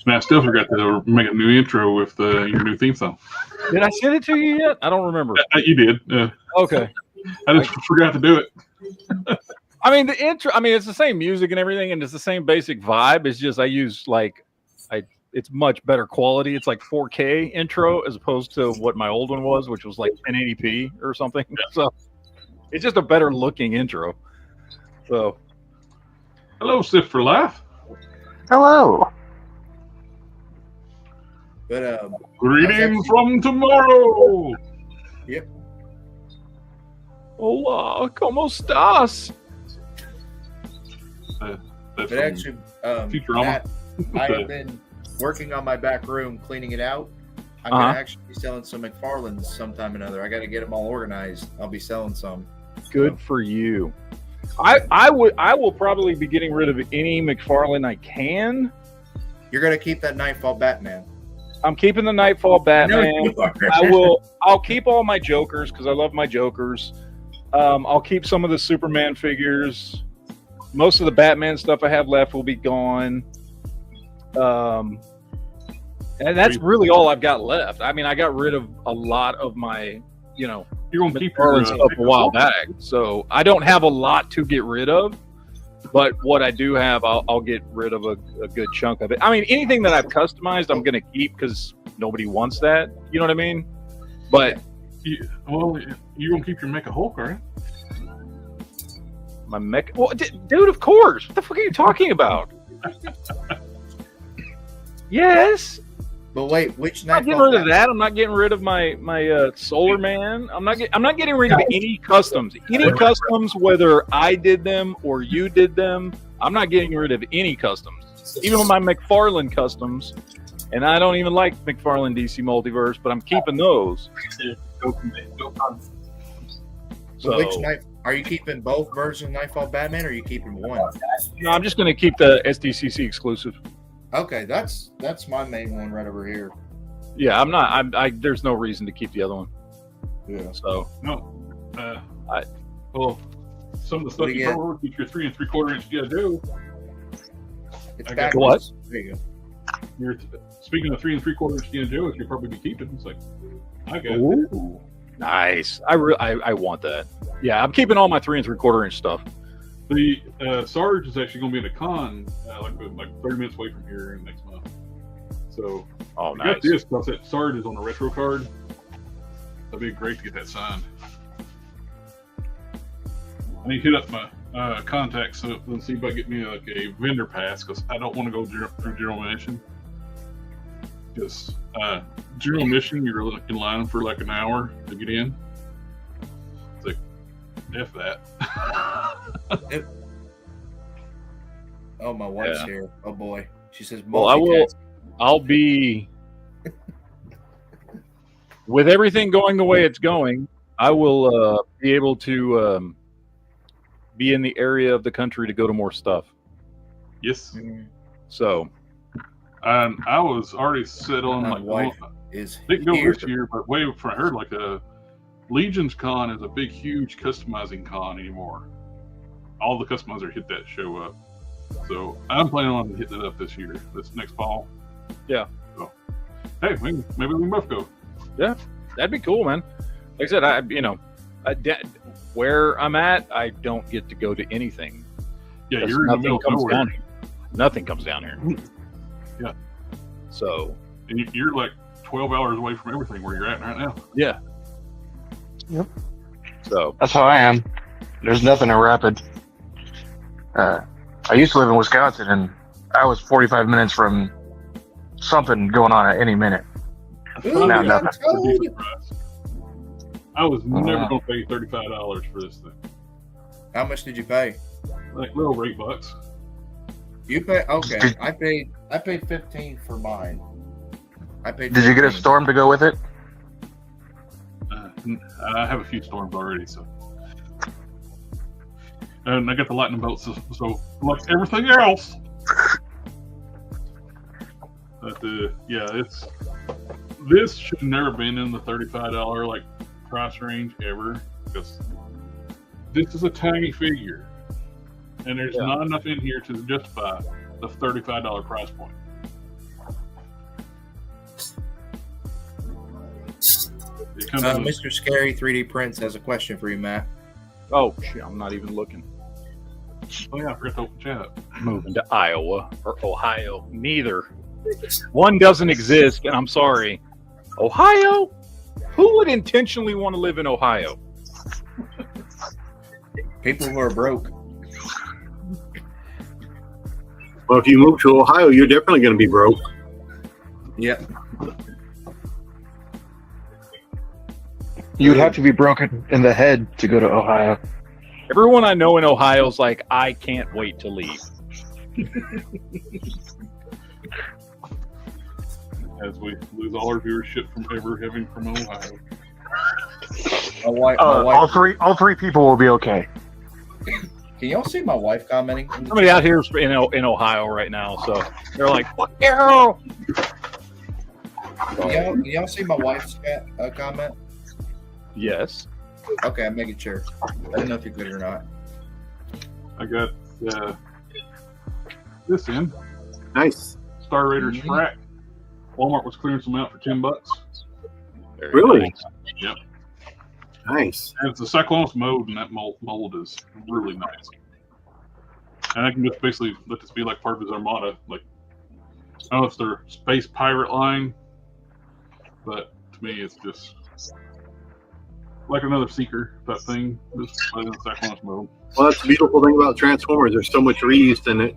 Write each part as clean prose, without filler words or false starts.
And I still forgot to make a new intro with your new theme song. Did I send it to you yet? I don't remember. You did. Okay. I just forgot to do it. I mean, the intro. I mean, it's the same music and everything, and it's the same basic vibe. It's just I use it's much better quality. It's like 4K intro as opposed to what my old one was, which was like 1080p or something. Yeah. So it's just a better looking intro. So, hello, Sif for Life. Hello. But greetings from tomorrow. Yep. Hola, ¿cómo estás? But actually, Matt, I have been working on my back room, cleaning it out. I'm gonna actually be selling some McFarlanes sometime or another. I got to get them all organized. I'll be selling some. Good for you. I will probably be getting rid of any McFarlane I can. You're gonna keep that Nightfall Batman. I'm keeping the Nightfall Batman. I'll keep all my Jokers because I love my Jokers. I'll keep some of the Superman figures. Most of the Batman stuff I have left will be gone. And that's really all I've got left. I mean, I got rid of a lot of my, you're gonna keep your stuff a while back, so I don't have a lot to get rid of. But what I do have, I'll get rid of a good chunk of it. I mean, anything that I've customized, I'm going to keep because nobody wants that. You know what I mean? But you're going to keep your Mecha Hulk, right? My Mecha... Well, dude, of course. What the fuck are you talking about? Yes. But wait, which I'm not getting rid of that. I'm not getting rid of my Solar Man. I'm not getting rid of any customs. Any customs, whether I did them or you did them, I'm not getting rid of any customs. Even with my McFarlane customs, and I don't even like McFarlane DC Multiverse, but I'm keeping those. So, are you keeping both versions of Nightfall Batman, or are you keeping one? No, I'm just going to keep the SDCC exclusive. Okay, that's my main one right over here. Yeah, I'm not. There's no reason to keep the other one. Yeah. So no. Some of the stuff you probably keep your 3 3/4 inch do. It's what? There you go. Speaking of 3 3/4 inch do, you'll probably be keeping. It's like I got it. Nice. I want that. Yeah, I'm keeping all my 3 3/4 inch stuff. The Sarge is actually going to be in a con like 30 minutes away from here next month. So, nice. Got this because that Sarge is on a retro card. That'd be great to get that signed. I need to hit up my contacts and see if I can get me a vendor pass because I don't want to go through General Mission. Because General Mission, you're in line for like an hour to get in. It's like, F that. Oh, my wife's here. Oh boy, she says. Well, I'll be with everything going the way it's going. I will be able to be in the area of the country to go to more stuff. Yes. So, I was already set on my wife is didn't go this year, but way from I heard like Legion's Con is a big, huge customizing con anymore. All the customizers hit that show up. So I'm planning on hitting it up this next fall. Yeah. So, hey, maybe we can both go. Yeah, that'd be cool, man. Like I said, where I'm at, I don't get to go to anything. Yeah, you're in the middle of nowhere. Nothing comes down here. Yeah. So. And you're like 12 hours away from everything where you're at right now. Yeah. Yep. So. That's how I am. There's nothing in Rapid. I used to live in Wisconsin, and I was 45 minutes from something going on at any minute. Now nothing. I was never going to pay $35 for this thing. How much did you pay? Like little $8. You pay? Okay, I paid 15 for mine. I paid. Did you get a storm to go with it? I have a few storms already, so. And I got the lightning bolts, so like everything else. But this should never been in the $35 like price range ever because this is a tiny figure, and there's not enough in here to justify the $35 price point. Mr. Scary 3D Prints has a question for you, Matt. Oh, shit, I'm not even looking. Oh, yeah, I forgot to open chat. Moving to Iowa or Ohio. Neither. One doesn't exist, and I'm sorry. Ohio? Who would intentionally want to live in Ohio? People who are broke. Well, if you move to Ohio, you're definitely going to be broke. Yep. You'd have to be broken in the head to go to Ohio. Everyone I know in Ohio is like, I can't wait to leave. As we lose all our viewership from ever having from Ohio. All three people will be okay. Can y'all see my wife commenting? Somebody out here is in Ohio right now, so they're like, "Fuck you!" Can y'all see my wife's comment? Yes. Okay, I'm making sure. I didn't know if you could or not. I got this in. Nice. Star Raiders frack. Walmart was clearing some out for $10. Really? Yep. Nice. And it's a Cyclones mode, and that mold is really nice. And I can just basically let this be like part of his armada. Like, I don't know if they're space pirate line, but to me, it's just like another Seeker type thing. Just in the Cyclones mode. Well, that's the beautiful thing about Transformers. There's so much reuse in it.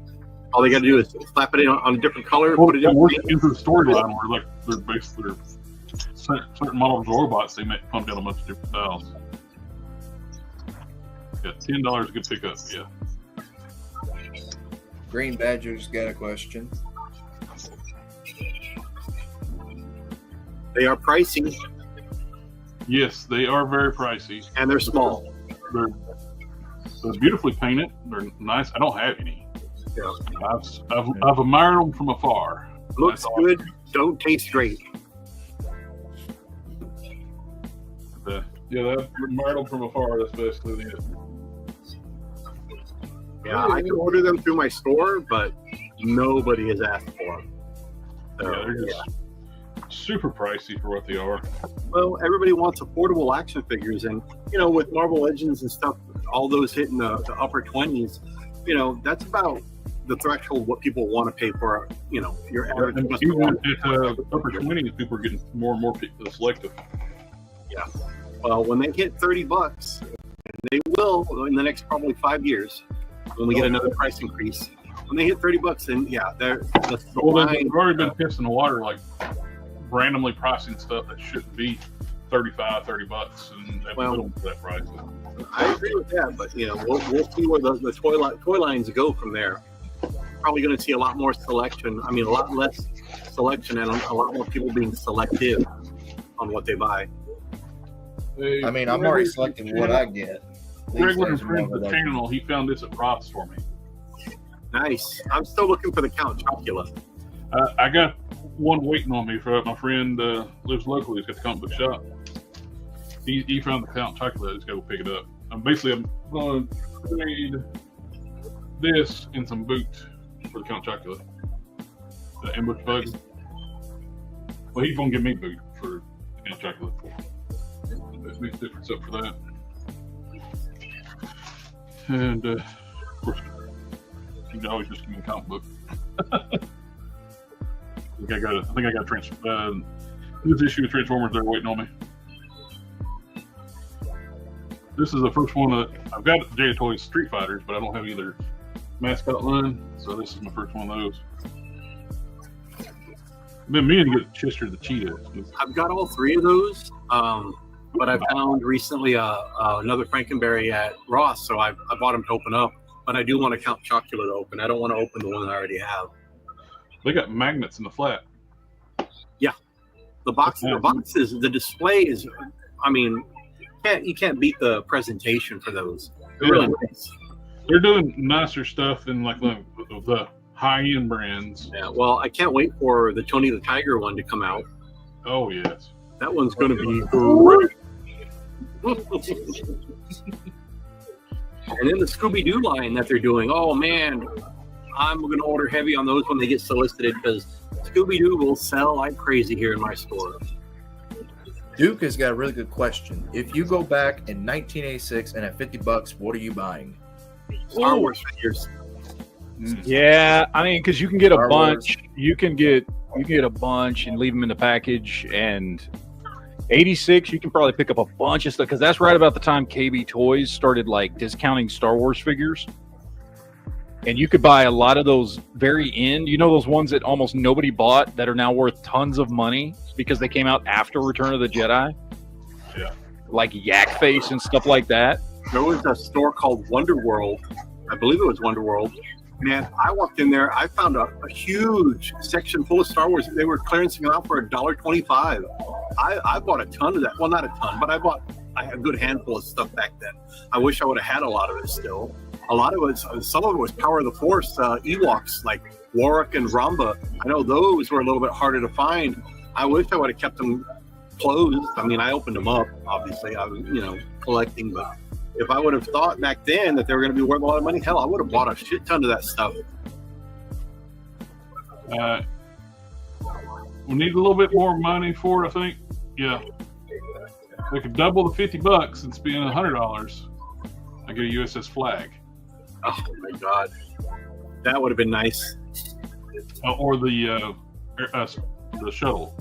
All they got to do is slap it in on a different color. Well, put it into the storyline where like they're basically certain models of robots, they make pump out a bunch of different styles. Yeah, $10 good pickup. Yeah. Green Badger's got a question. They are pricey. Yes, they are very pricey. And they're small. They're beautifully painted. They're nice. I don't have any. Yeah. I've admired them from afar. Looks good. Don't taste great. Yeah, I've admired them from afar. That's basically it. Yeah, I can order them through my store, but nobody has asked for them. So, yeah, they're just super pricey for what they are. Well, everybody wants affordable action figures, and with Marvel Legends and stuff, all those hitting the upper 20s, that's about the threshold what people want to pay for. Your average. And even at upper 20s, people are getting more and more selective. Yeah. Well, when they hit $30, and they will in the next probably 5 years, when we get another price increase. When they hit $30, then they've already been pissed in the water, like randomly pricing stuff that shouldn't be $35, $30, and they put them for that price. I agree with that, but we'll see where the toy lines go from there. Probably going to see a lot more selection. I mean, a lot less selection and a lot more people being selective on what they buy. I mean, I'm already selecting what I get. Regular friend of the channel, he found this at Ross for me. Nice. I'm still looking for the Count Chocula. I got one waiting on me for my friend lives locally. He's got the comic book shop. He found the Count Chocula. He's got to go pick it up. I'm going to trade this and some boots for the Count Chocula. The ambush bug. Well, he's going to give me boot for the Count Chocula. That makes a difference up for that. And of course, you can always just give me a comic book. I think I got this issue of Transformers. They're waiting on me. This is the first one that I've got. J Toys Street Fighters, but I don't have either mascot line, so this is my first one of those. I've been meaning to get Chester the Cheetah. I've got all three of those. But I found recently another Frankenberry at Ross, so I bought them to open up. But I do want to Count Chocula to open. I don't want to open the one I already have. They got magnets in the flat. Yeah, the boxes, the display is. I mean, you can't beat the presentation for those. They're really nice. They're doing nicer stuff than like the high-end brands. Yeah. Well, I can't wait for the Tony the Tiger one to come out. Oh yes. That one's going to be great. And then the Scooby-Doo line that they're doing. Oh, man. I'm going to order heavy on those when they get solicited because Scooby-Doo will sell like crazy here in my store. Duke has got a really good question. If you go back in 1986 and at $50, what are you buying? Star Wars figures. Yeah, I mean, because you can get a Star bunch. Wars. You can get a bunch and leave them in the package. And 86, you can probably pick up a bunch of stuff because that's right about the time KB Toys started like discounting Star Wars figures. And you could buy a lot of those very end. You know those ones that almost nobody bought that are now worth tons of money because they came out after Return of the Jedi? Yeah. Like Yak Face and stuff like that. There was a store called Wonder World. I believe it was Wonder World. Man, I walked in there. I found a huge section full of Star Wars. They were clearancing them out for $1.25. I bought a ton of that. Well, not a ton, but I had a good handful of stuff back then. I wish I would have had a lot of it still. A lot of it, some of it was Power of the Force Ewoks, like Warwick and Ramba. I know those were a little bit harder to find. I wish I would have kept them closed. I mean, I opened them up, obviously. I was, collecting, but if I would have thought back then that they were going to be worth a lot of money, hell, I would have bought a shit ton of that stuff. We need a little bit more money for it, I think. Yeah. We could double the $50 and spend $100. I get a USS Flag. Oh my God, that would have been nice. Or the shuttle.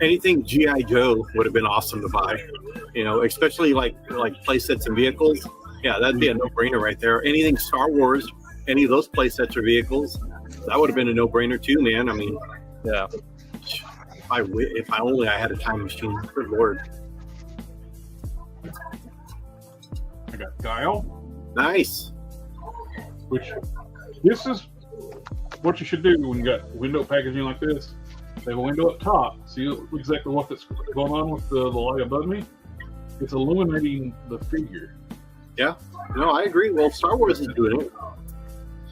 Anything GI Joe would have been awesome to buy. Especially like play sets and vehicles. Yeah, that'd be a no-brainer right there. Anything Star Wars, any of those play sets or vehicles, that would have been a no-brainer too, man. I mean, yeah. If I only had a time machine. Good Lord. I got Guile. Nice. Which, this is what you should do when you got window packaging like this. They have a window up top. See exactly what's going on with the light above me? It's illuminating the figure. Yeah. No, I agree. Well, Star Wars is doing it.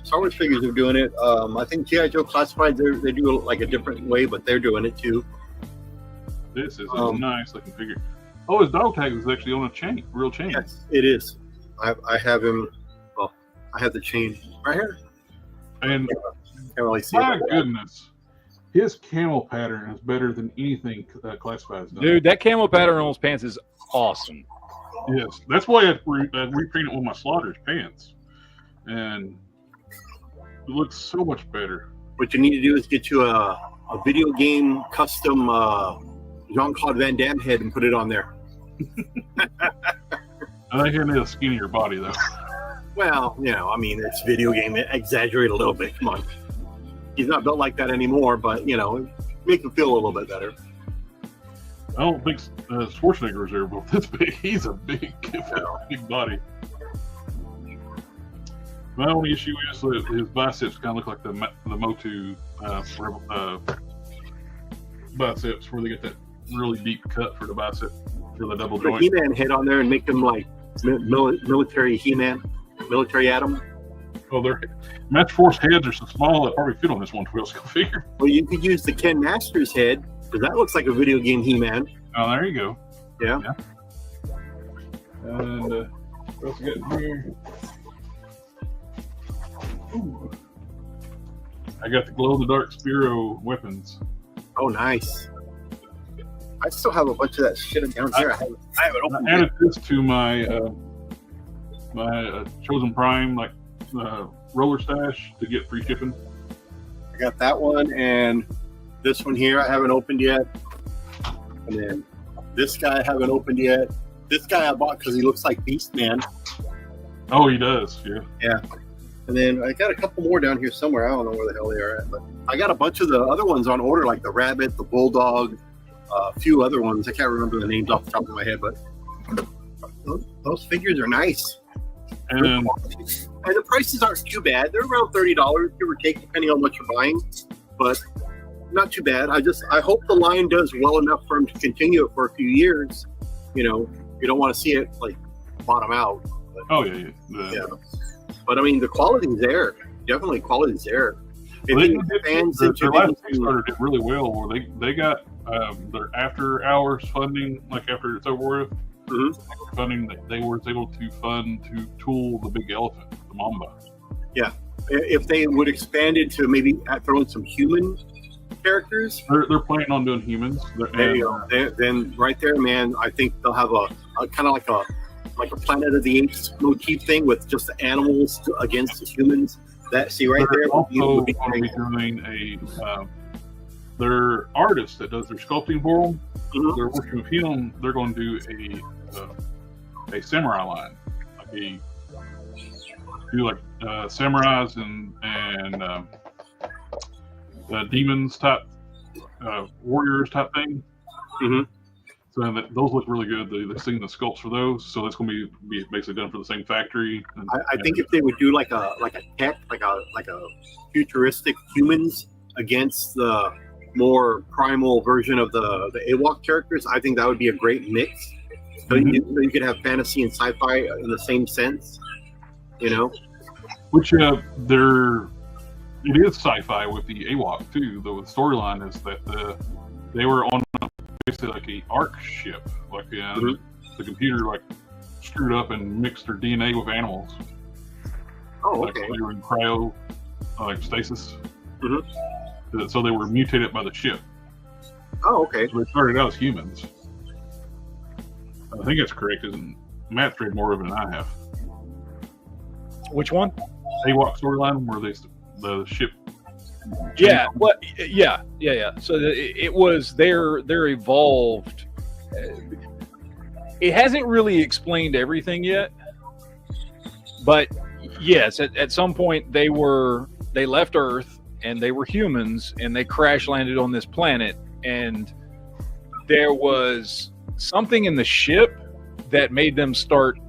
Star Wars figures are doing it. I think G.I. Joe Classified, they do it like a different way, but they're doing it too. This is a nice looking figure. Oh, his dog tag is actually on a chain, real chain. Yes, it is. I have him. Well, I have the chain right here. And can't really see my it. goodness, his camel pattern is better than anything Classified has done. Dude, that camel pattern on his pants is awesome. Yes, that's why I reprinted one of my Slaughter's pants, and it looks so much better. What you need to do is get you a video game custom Jean-Claude Van Damme head and put it on there. I think I need a skinnier body though. Well, I mean, it's video game. Exaggerate a little bit. Come on. He's not built like that anymore, but, make him feel a little bit better. I don't think Schwarzenegger is ever built this big. He's a big body. My only issue is that his biceps kind of look like the Motu biceps, where they get that really deep cut for the bicep, for the double joint. Put a He-Man head on there and make them like military He-Man, military Adam. Oh, their Match Force heads are so small that probably fit on this one twist figure. Well, you could use the Ken Masters head, because that looks like a video game He-Man. Oh, there you go. Yeah. And what else we got in here? Ooh. I got the glow-in-the-dark Spiro weapons. Oh, nice. I still have a bunch of that shit down here. I haven't opened it. I added this to my Chosen Prime roller stash to get free shipping. I got that one, and this one here I haven't opened yet. And then this guy I haven't opened yet. This guy I bought because he looks like Beast Man. Oh, he does, yeah. Yeah. And then I got a couple more down here somewhere. I don't know where the hell they are at, but I got a bunch of the other ones on order, like the rabbit, the bulldog, a few other ones. I can't remember the names off the top of my head, but those figures are nice. And the prices aren't too bad. They're around $30, give or take, depending on what you're buying, but not too bad. I hope the line does well enough for them to continue it for a few years. You don't want to see it like bottom out. But, oh yeah. But I mean, the quality's there. Definitely, quality's there. Their last Kickstarter did really well. Where they got their after hours funding, like after it's over with. Mm-hmm. Funding that they were able to fund to tool the big elephant, the Mamba. Yeah, if they would expand it to maybe throw in some human characters. They're planning on doing humans. There you go. Then right there, man, I think they'll have a kind of like a Planet of the Apes motif thing with just the animals against humans. That see right they're there. Also going to be doing their artist that does their sculpting for them. Mhm. They're working with him. They're going to do a samurai line, samurais and demons type, warriors type thing. Mhm. So those look really good. They're seeing the sculpts for those, so that's going to be basically done for the same factory. I think if they would do like a futuristic humans against the more primal version of the Ewok characters, I think that would be a great mix. So you could have fantasy and sci-fi in the same sense, Which it is sci-fi with the Ewok too. The storyline is that they were on basically like a Ark ship, the computer screwed up and mixed their DNA with animals. Oh, okay. They were in cryo stasis. Mhm. So they were mutated by the ship. Oh, okay. So they started out as humans. I think that's correct, isn't Matt's read more of it than I have. Which one? Ewok storyline where the ship. Yeah. What? Yeah. So it was they're evolved. It hasn't really explained everything yet, but yes, at some point they left Earth and they were humans and they crash landed on this planet, and there was something in the ship that made them start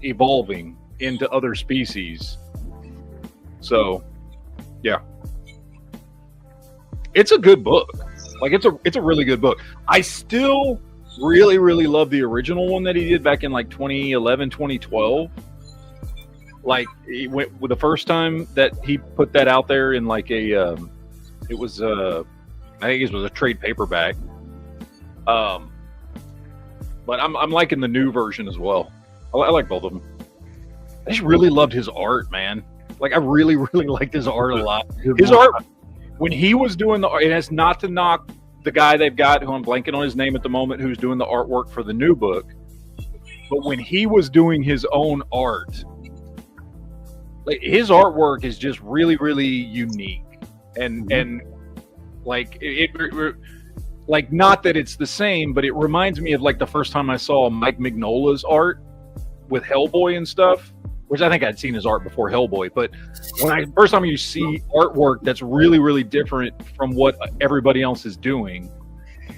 evolving into other species. So, yeah. It's a good book. It's a really good book. I still really, really love the original one that he did back in 2011, 2012. He went with the first time that he put that out there in I think it was a trade paperback. But I'm liking the new version as well. I like both of them. I just really loved his art, man. I really, really liked his art a lot. His art, when he was doing the art, it has not to knock the guy they've got, who I'm blanking on his name at the moment, who's doing the artwork for the new book. But when he was doing his own art, his artwork is just really, really unique. And not that it's the same, but it reminds me of the first time I saw Mike Mignola's art with Hellboy and stuff, which I think I'd seen his art before Hellboy. But first time you see artwork that's really, really different from what everybody else is doing,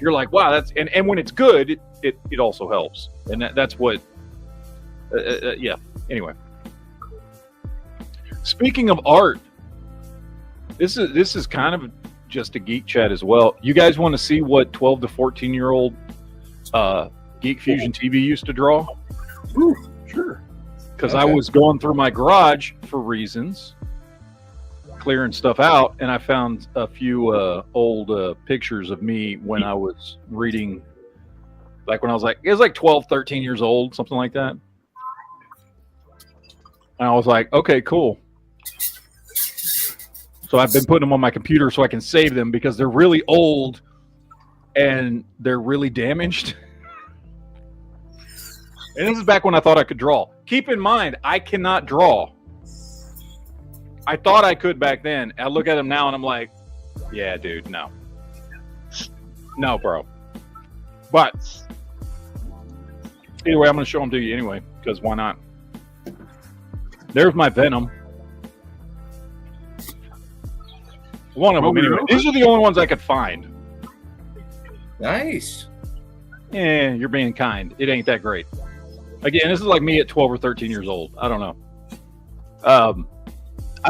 you're like, wow, that's, and when it's good, it also helps. And that's what, yeah. Anyway, speaking of art, this is kind of just a geek chat as well. You guys want to see what 12 to 14-year-old GeekFusionTV used to draw? Ooh, sure. Because I was going through my garage for reasons, clearing stuff out, and I found a few old pictures of me when I was reading, when I was it was 12, 13 years old, something like that. And I was like, okay, cool. So I've been putting them on my computer so I can save them because they're really old and they're really damaged. And this is back when I thought I could draw. Keep in mind, I cannot draw. I thought I could back then. I look at them now and I'm like, yeah, dude, no. No, bro. But either way, I'm going to show them to you anyway, because why not? There's my Venom. One of them, anyway. These are the only ones I could find. Nice. Yeah, you're being kind. It ain't that great. Again, this is like me at 12 or 13 years old. I don't know. I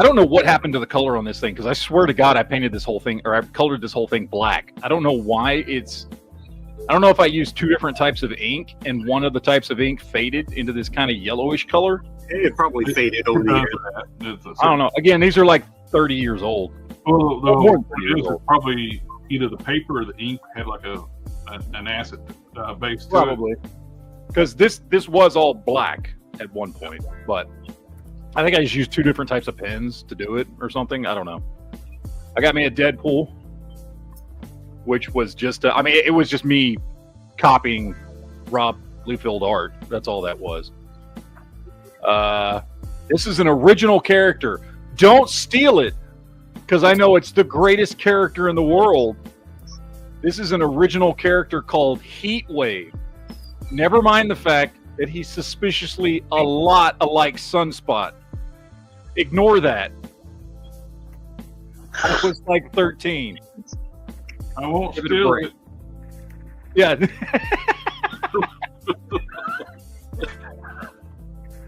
don't know what happened to the color on this thing, because I swear to God I painted this whole thing, or I colored this whole thing black. I don't know why I don't know if I used two different types of ink, and one of the types of ink faded into this kind of yellowish color. It probably faded over the years. I don't know. Again, these are like 30 years old. Well, more than 30 years old. Probably either the paper or the ink had like an acid base to probably. Because this was all black at one point, but I think I just used two different types of pens to do it or something. I don't know. I got me a Deadpool. which was just, I mean, it was just me copying Rob Liefeld art. That's all that was. This is an original character. Don't steal it, because I know it's the greatest character in the world. This is an original character called Heatwave. Never mind the fact that he's suspiciously a lot alike Sunspot. Ignore that. I was like 13. I won't steal it. Yeah.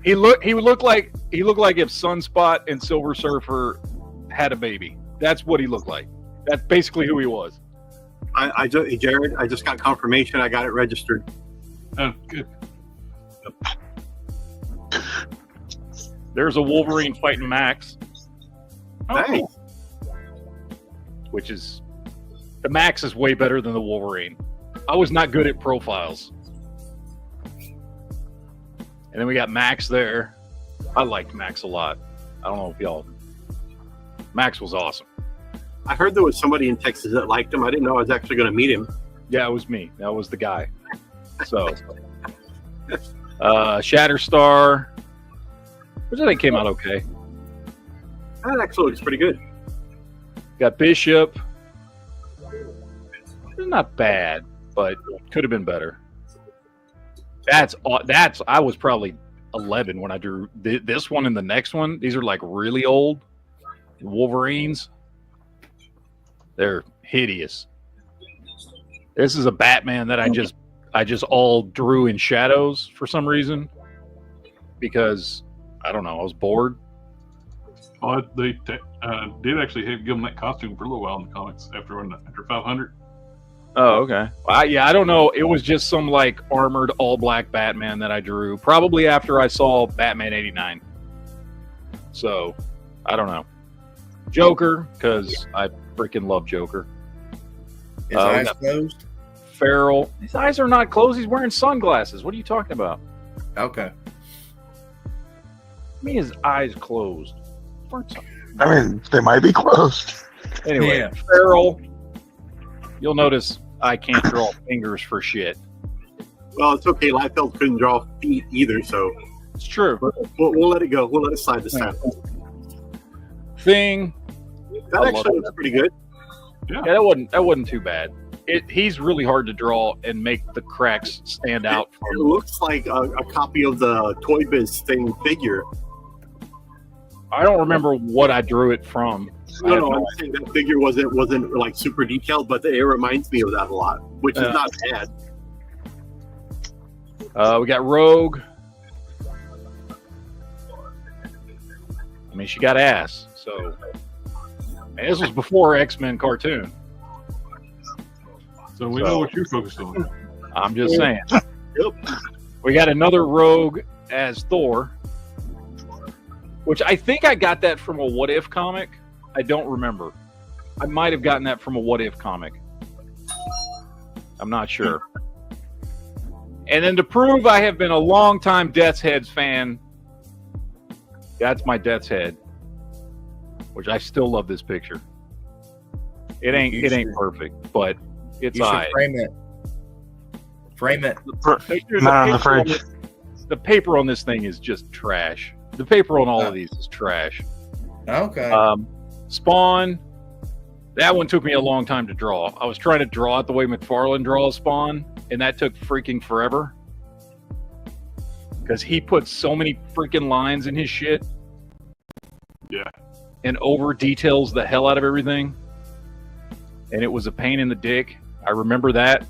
He looked like if Sunspot and Silver Surfer had a baby. That's what he looked like. That's basically who he was. Jared, I just got confirmation. I got it registered. Oh, good. There's a Wolverine fighting Max. Nice. Which is, the Max is way better than the Wolverine. I was not good at profiles. And then we got Max there. I liked Max a lot. I don't know if y'all. Max was awesome. I heard there was somebody in Texas that liked him. I didn't know I was actually going to meet him. Yeah, it was me. That was the guy. So, Shatterstar, which I think came out okay. That actually looks pretty good. Got Bishop. Not bad, but could have been better. That's I was probably 11 when I drew this one and the next one. These are like really old Wolverines. They're hideous. This is a Batman that I just all drew in shadows for some reason, because I don't know, I was bored. Oh, they did actually give him that costume for a little while in the comics after 500. Oh, okay. I don't know. It was just some like armored all black Batman that I drew probably after I saw Batman 89. So I don't know. Joker, because I freaking love Joker. His eyes closed? Feral. His eyes are not closed. He's wearing sunglasses. What are you talking about? Okay. I mean, his eyes closed. I mean, they might be closed. Anyway, yeah. Feral. You'll notice I can't draw fingers for shit. Well, it's okay. Liefeld couldn't draw feet either, so it's true. We'll let it go. We'll let it slide this time. Thing. That actually looks pretty good. Yeah, that wasn't too bad. He's really hard to draw and make the cracks stand out. It looks like a copy of the Toy Biz thing figure. I don't remember what I drew it from. No, I'm saying that figure wasn't like super detailed, but it reminds me of that a lot, which is not bad. We got Rogue. I mean, she got ass, so. And this was before X-Men cartoon. So we know what you're focused on. I'm just saying. Yep. We got another Rogue as Thor, which I think I got that from a What If comic. I don't remember. I might have gotten that from a What If comic. I'm not sure. And then to prove I have been a long-time Death's Heads fan, that's my Death's Head, which I still love this picture. It ain't perfect, but it's you should alright. frame it. Frame it. Not on the fridge. The paper on this thing is just trash. The paper on all of these is trash. Okay. Spawn, that one took me a long time to draw. I was trying to draw it the way McFarlane draws Spawn, and that took freaking forever. Because he puts so many freaking lines in his shit. Yeah. And over details the hell out of everything. And it was a pain in the dick. I remember that.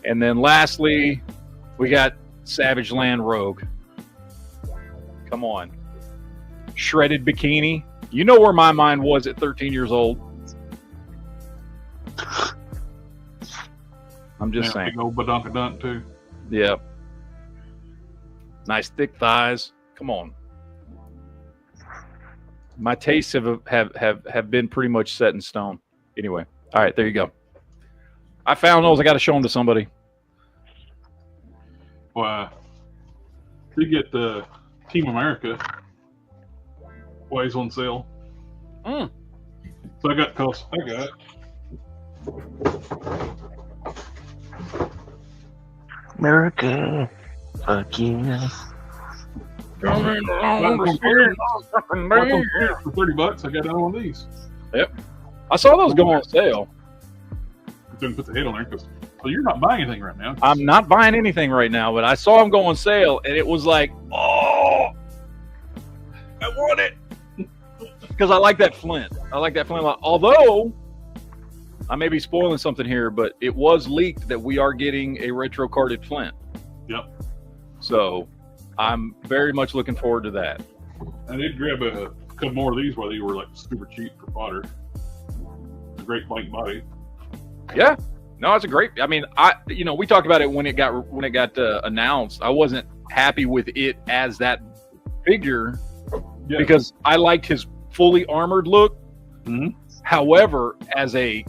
And then lastly, we got Savage Land Rogue. Come on. Shredded bikini. You know where my mind was at 13 years old. I'm just saying. Big old badonkadunk too. Yeah. Nice thick thighs. Come on. My tastes have been pretty much set in stone. Anyway. All right, there you go. I found those. I got to show them to somebody. Well, we get the Team America. Why he's on sale. So I got it. America, fuck yeah. For $30, I got down on these. Yep. I saw those go on sale. Didn't put the head on there because you're not buying anything right now. I'm not buying anything right now, but I saw them go on sale, and it was like, oh, I want it because I like that Flint. I like that Flint a lot. Although I may be spoiling something here, but it was leaked that we are getting a retro carded Flint. Yep. So I'm very much looking forward to that. I did grab a couple more of these while they were like super cheap for fodder. A great blank body. Yeah, no, it's a great. I mean, we talked about it when it got announced. I wasn't happy with it as that figure because I liked his fully armored look. Mm-hmm. However, as like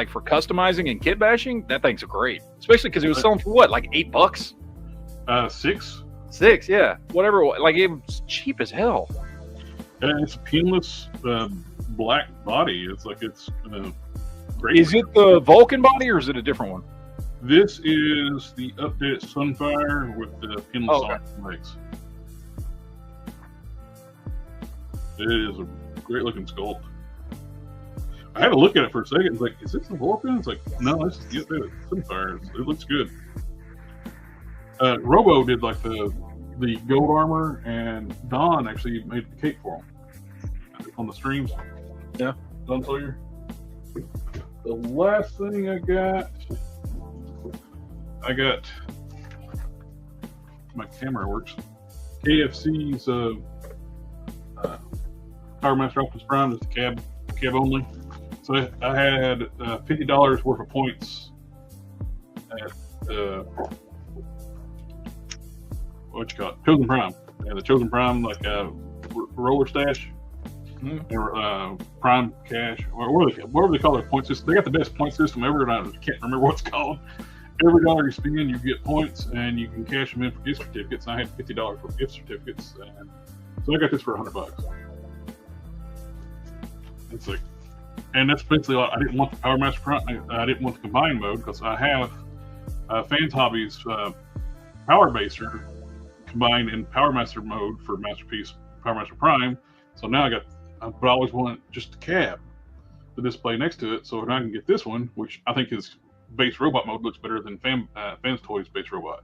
for customizing and kit bashing, that thing's great. Especially because it was selling for what, like $8? $6. Yeah, whatever. Like it was cheap as hell. And it's a pinless black body. It's like it's. Great. Is it the Vulcan body or is it a different one? This is the updated Sunfire with the pinless legs. It is a great looking sculpt. I had to look at it for a second. It's like, is this the Vulcan? It's like, no, this is the updated Sunfire. It looks good. Robo did like the gold armor, and Don actually made the cape for him on the streams. Yeah, Don Sawyer. The last thing I got my camera works. KFC's Power Master Optimus Prime is the cab only. So I had $50 worth of points at Chosen Prime. And the Chosen Prime roller stash. Or Prime Cash, or whatever they call their point system. They got the best point system ever, and I can't remember what it's called. Every dollar you spend, you get points, and you can cash them in for gift certificates. And I had $50 for gift certificates, and so I got this for $100. It's like, and that's basically I didn't want the Power Master Prime. I didn't want the combined mode because I have Fans Hobbies Power Baser combined in Power Master mode for Masterpiece Power Master Prime. So now but I always want just the cab, the display next to it. So if I can get this one, which I think his base robot mode looks better than Fans Toys base robot.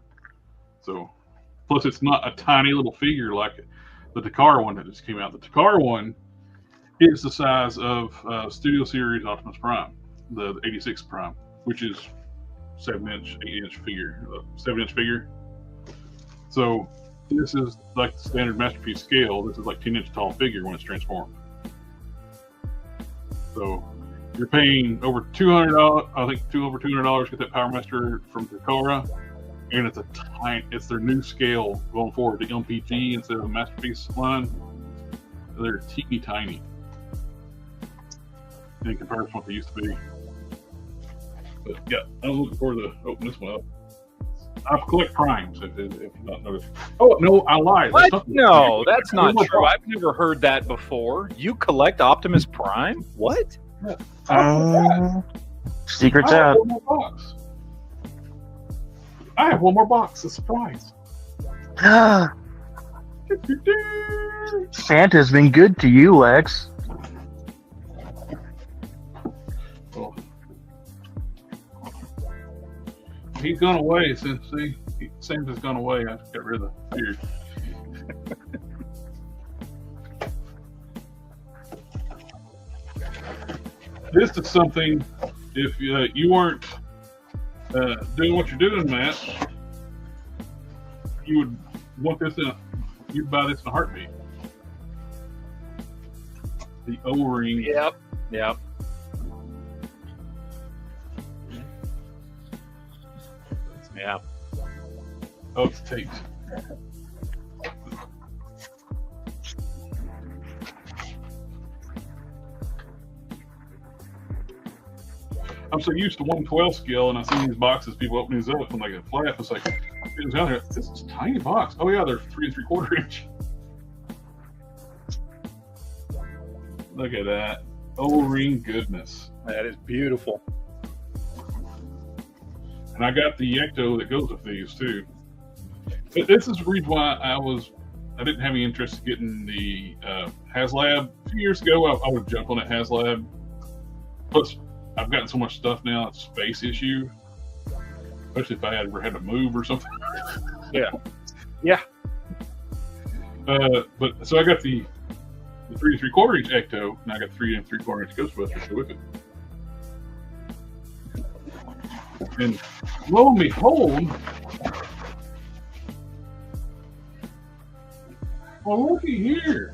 So, plus it's not a tiny little figure like the Takara one that just came out. The Takara one is the size of Studio Series Optimus Prime, the 86 Prime, which is 7-inch, 8-inch figure, 7-inch figure. So this is like the standard Masterpiece scale. This is like 10-inch tall figure when it's transformed. So you're paying over $200. I think over $200 to get that Power Master from Takara, and it's their new scale going forward. The MPG instead of the Masterpiece line, they're teeny tiny in comparison to what they used to be. But yeah, I'm looking forward to open this one up. I collect primes, if you not noticed. Oh no, I lied. What? No, that's not true. I've never heard that before. You collect Optimus Prime? What? Secrets out. I have one more box. A surprise. Santa's been good to you, Lex. Oh. He's gone away since Santa's gone away. I got rid of the beard. This is something, if you weren't doing what you're doing, Matt, you would want this you'd buy this in a heartbeat. The O-ring. Yep. Yeah. Oh, it's taped. I'm so used to 112 scale, and I see these boxes, people open these up, and like a flap. It's like, it's down there. This is a tiny box. Oh yeah, they're 3 3/4 inch. Look at that O-ring goodness. That is beautiful. And I got the Ecto that goes with these too. But this is the reason why I didn't have any interest in getting the HasLab. A few years ago, I would jump on a HasLab. Plus, I've gotten so much stuff now, it's a space issue. Especially if I ever had to move or something. Yeah. But so I got the 3 3/4 inch Ecto, and I got 3 3/4 inch Ghostbusters to go with it. And lo and behold, well, looky here.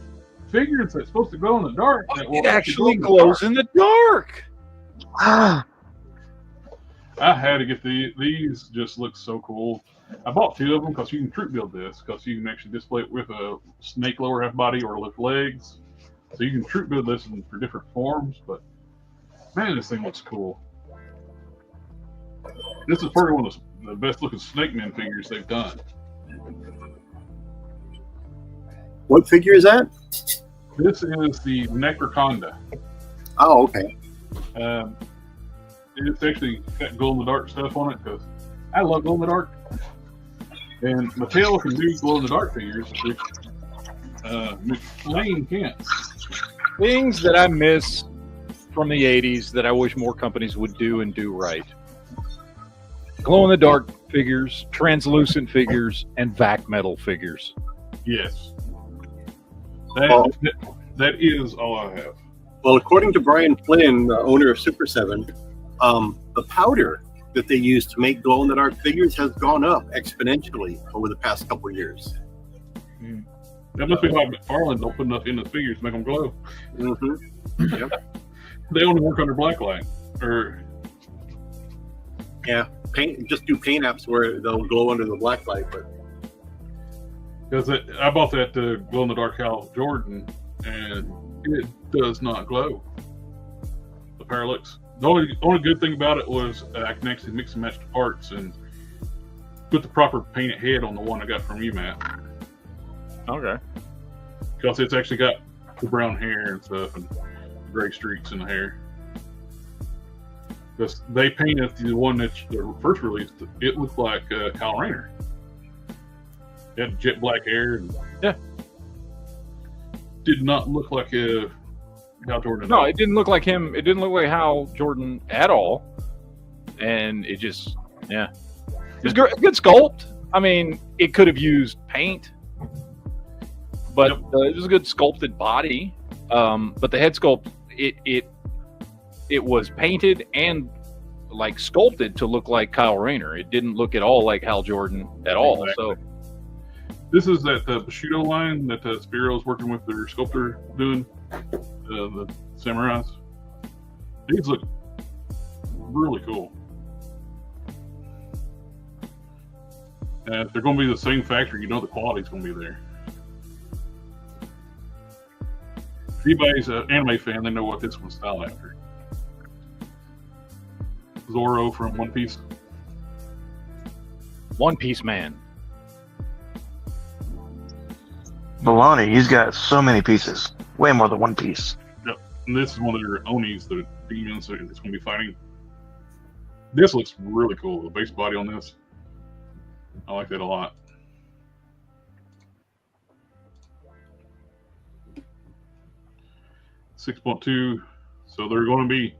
Figures that's supposed to glow in the dark. It actually glows in the dark. I had to get these. Just look so cool. I bought 2 of them because you can troop build this, because you can actually display it with a snake lower half body or lift legs. So you can troop build this for different forms. But man, this thing looks cool. This is probably one of the best looking Snake Man figures they've done. What figure is that? This is the Necroconda. Oh, okay. It's actually got glow in the dark stuff on it because I love glow in the dark. And Mattel can do glow in the dark figures, which McLean can't. Things that I miss from the 80s that I wish more companies would do and do right. Glow in the dark figures, translucent figures, and vac metal figures. Yes. That is all I have. Well, according to Brian Flynn, the owner of Super 7, the powder that they use to make glow-in-the-dark figures has gone up exponentially over the past couple of years. That must be why McFarlane don't put enough in the figures to make them glow. Mm-hmm. Yep. They only work under blacklight. Yeah, just do paint apps where they'll glow under the blacklight. But because I bought that glow-in-the-dark Hal Jordan, and it does not glow. The Parallax. The only good thing about it was I can actually mix and match the parts and put the proper painted head on the one I got from you, Matt. Okay. Because it's actually got the brown hair and stuff and the gray streaks in the hair. Because they painted the one that they first released, it looked like Kyle Rayner. It had jet black hair and did not look like Hal Jordan. No, it didn't look like him. It didn't look like Hal Jordan at all. And it just, it was good sculpt. I mean, it could have used paint, but it was a good sculpted body. But the head sculpt, it was painted and like sculpted to look like Kyle Rayner. It didn't look at all like Hal Jordan at all. Exactly. So this is that Bushido line that Spiro's working with their sculptor doing. The Samurais. These look really cool. And if they're going to be the same factory, you know the quality's going to be there. If anybody's an anime fan, they know what this one's styled after. Zoro from One Piece. One Piece Man. Milani, he's got so many pieces. Way more than one piece. Yep. And this is one of their Onis, the demons that it's going to be fighting. This looks really cool. The base body on this. I like that a lot. .2. So they're going to be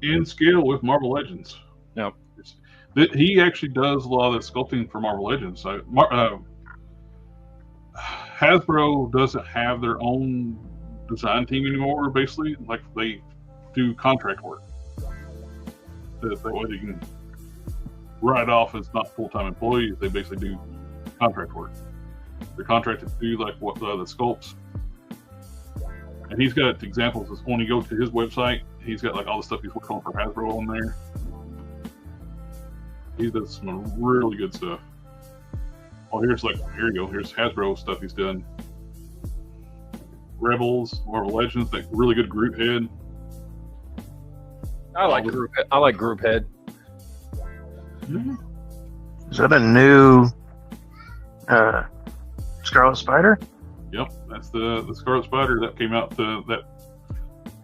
in scale with Marvel Legends. Yep. He actually does a lot of the sculpting for Marvel Legends. So, Hasbro doesn't have their own design team anymore, basically. Like, they do contract work. That way they can write off as not full-time employees. They basically do contract work. They're contracted to do like what the sculpts. And he's got examples. When you go to his website, he's got like all the stuff he's working on for Hasbro on there. He does some really good stuff. Oh, here you go. Here's Hasbro stuff he's done. Rebels, Marvel Legends, that really good group head. I like group head. Mm-hmm. Is that a new Scarlet Spider? Yep, that's the Scarlet Spider that came out. That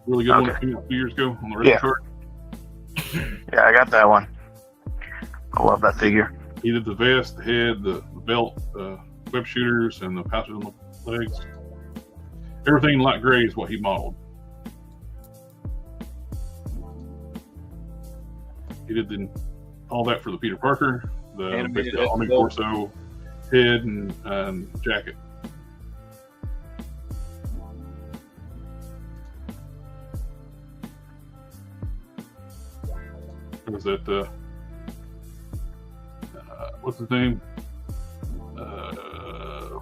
really good one that came out a few years ago on the red chart. Yeah, I got that one. I love that figure. He did the vest, the head, the belt, the web shooters, and the pouches on the legs. Everything light gray is what he modeled. He did all that for the Peter Parker, the Omni torso, head, and jacket. Was that what's his name? I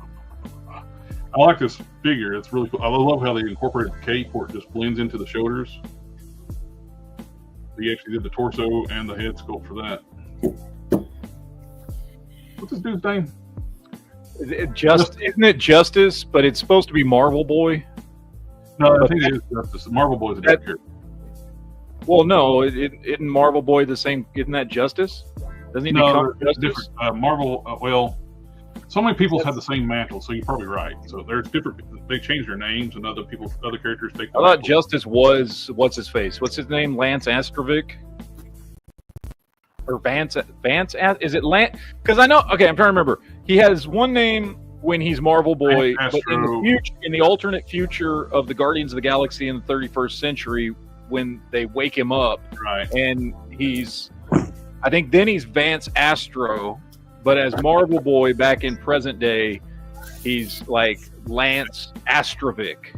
like this figure. It's really cool. I love how they incorporated the cape where it just blends into the shoulders. He actually did the torso and the head sculpt for that. What's this dude's name? Isn't it Justice? But it's supposed to be Marvel Boy. No, I think it is Justice. Marvel Boy is a different character. Well, no, isn't Marvel Boy the same? Isn't that Justice? Doesn't he become Justice? Different. Marvel, well, so many people have the same mantle, so you're probably right. So there's different. They change their names, and other characters take. I thought Justice was what's his face? What's his name? Lance Astrovic or Vance? Is it Lance? Because I know. Okay, I'm trying to remember. He has one name when he's Marvel Boy, but in the alternate future of the Guardians of the Galaxy in the 31st century, when they wake him up, right? And I think then he's Vance Astro, but as Marvel Boy back in present day, he's like Lance Astrovic.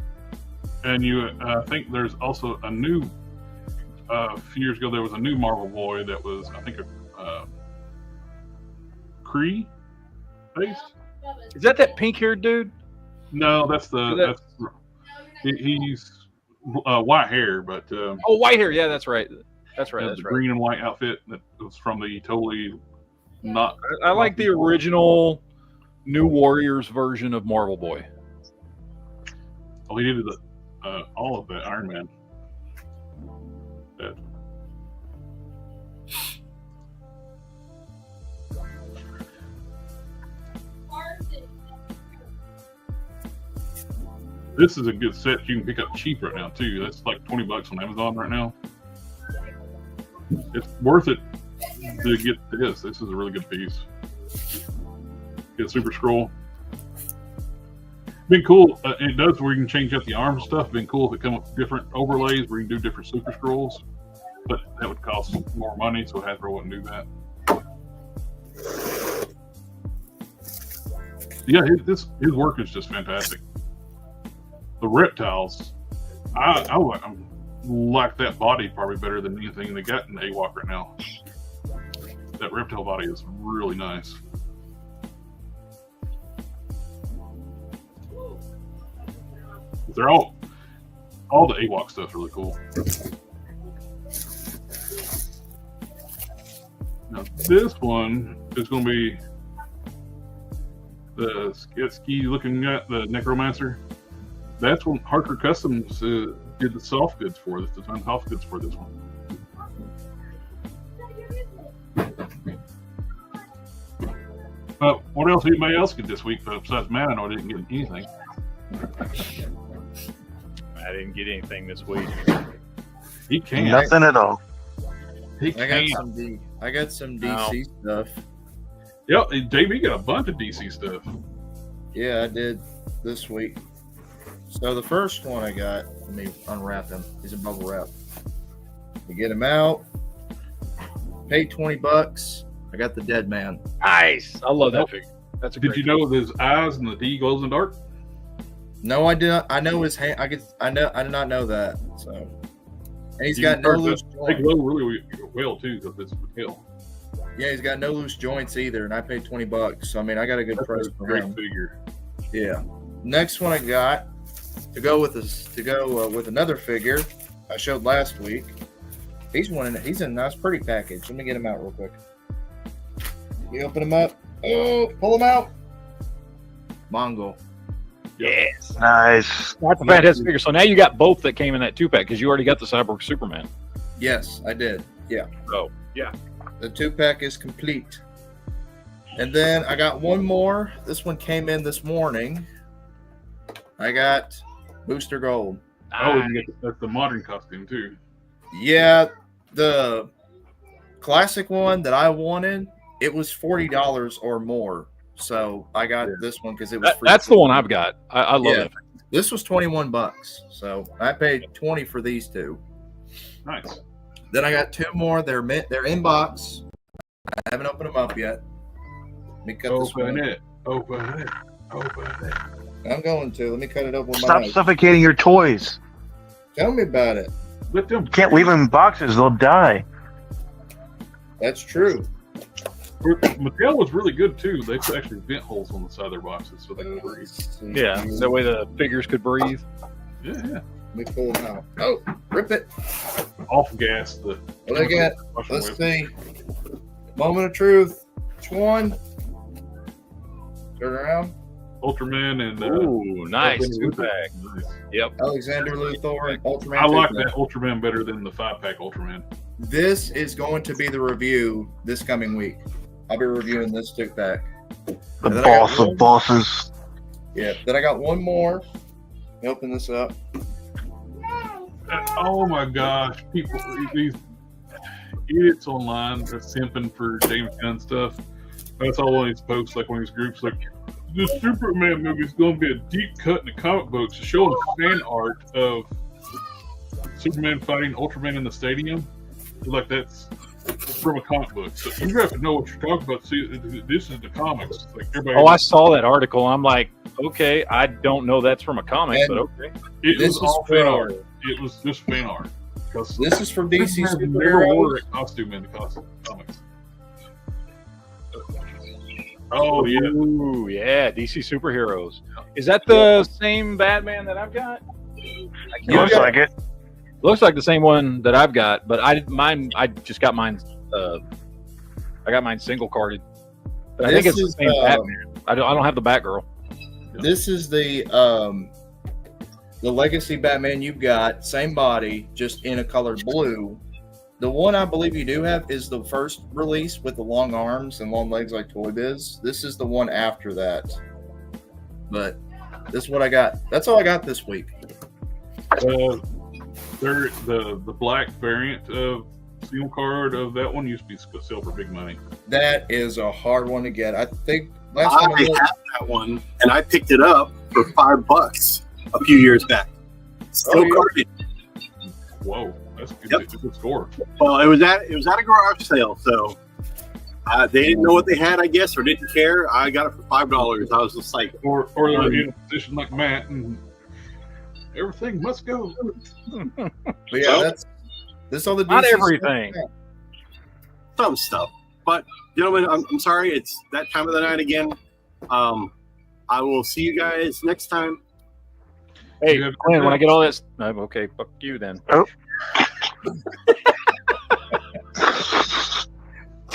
And I think there's also a new. A few years ago, there was a new Marvel Boy that was, I think, a Kree based. Is that pink-haired dude? No, he's white hair, but white hair. Yeah, that's right. That's right. The green and white outfit that was from the totally not. I like the original New Warriors version of Marvel Boy. Well, he did all of that Iron Man. This is a good set you can pick up cheap right now too. That's like $20 on Amazon right now. It's worth it to get this. This is a really good piece. Get Super Scroll. Been cool. It does where you can change up the arms and stuff. Been cool if it comes with different overlays where you can do different Super Scrolls. But that would cost more money, so Hasbro wouldn't do that. Yeah, his work is just fantastic. The reptiles, I like that body probably better than anything they got in AWOC right now. That reptile body is really nice. They're all the AWOC stuff's really cool. Now this one is going to be the ski looking at the Necromancer. That's when Harker Customs did the soft goods for this, designed soft goods for this one. What else anybody else get this week? Besides Matt, I know I didn't get anything. I didn't get anything this week. He can't. Nothing at all. He can't. I got some DC stuff. Yep, JB got a bunch of DC stuff. Yeah, I did this week. So the first one I got, let me unwrap him. He's in bubble wrap. You get him out. Paid $20. I got the Dead Man. Nice. I love that figure. That's a. Did you know his eyes and the D glows in the dark? No, I did. I know his hand. I did not know that. So, and he's got no loose joints. They glow really well too because it's tail. Yeah, he's got no loose joints either, and I paid $20. So I mean, I got a good price for him. Figure. Yeah. Next one I got to go with with another figure I showed last week. He's in a nice, pretty package. Let me get him out real quick. You open him up. Oh, pull him out. Mongol. Yes. Nice. That's a fantastic figure. So now you got both that came in that 2-pack because you already got the Cyborg Superman. Yes, I did. Yeah. Oh, yeah. The 2-pack is complete. And then I got one more. This one came in this morning. I got Booster Gold. Oh, that's the modern costume too. Yeah, the classic one that I wanted, it was $40 or more. So I got this one because it was free. That's the one I've got. I love it. This was $21. So I paid $20 for these two. Nice. Then I got two more. They're in box. I haven't opened them up yet. Let me cut this one. Open it. I'm going to. Let me cut it open with my Stop knife. suffocating your toys. Tell me about it. Let them. Can't leave them in boxes; they'll die. That's true. Mattel was really good too. They put actually vent holes on the side of their boxes so they could breathe. Yeah, that way the figures could breathe. Yeah. Let me pull them out. Oh, rip it. Off gas. What I got? Let's see. Moment of truth. Which one? Turn around. Ultraman and ooh, nice 2-pack. Nice. Yep. Alexander Luthor and Ultraman. I like that Ultraman better than the 5-pack Ultraman. This is going to be the review this coming week. I'll be reviewing this 2-pack. The boss of bosses. Yeah. Then I got one more. Let me open this up. Oh my gosh, people, these idiots online are simping for James Gunn stuff. That's all one of these posts, like one of these groups, like, the Superman movie is going to be a deep cut in the comic books, showing fan art of Superman fighting Ultraman in the stadium. Like, that's from a comic book. So you have to know what you're talking about. See, this is the comics. Like, everybody. Oh, I saw that article. I'm like, okay, I don't know that's from a comic, but okay. It was all fan art. It was just fan art. This is from DC never wore a costume in the comics. Oh yeah. Ooh, yeah, DC superheroes. Is that the same Batman that I've got? Looks like it. Looks like the same one that I've got, but I just got mine. I got mine single carded, but I think it's the same Batman. I don't have the Batgirl. This is the Legacy Batman you've got, same body, just in a color blue. The one I believe you do have is the first release with the long arms and long legs like Toy Biz. This is the one after that. But this is what I got. That's all I got this week. The black variant of single card of that one used to be sell for big money. That is a hard one to get. I think last time I had that one, and I picked it up for $5 a few years back. Still carded. Whoa. That's good. Yep. It's a good score. Well, it was at a garage sale, so they didn't know what they had, I guess, or didn't care. I got it for $5. I was just like, or they're in a position like Matt, and everything must go. But yeah, that's all the not everything. Some stuff, but gentlemen, I'm sorry, it's that time of the night again. I will see you guys next time. Hey, Quinn, when I get all this, okay, fuck you then. Oh.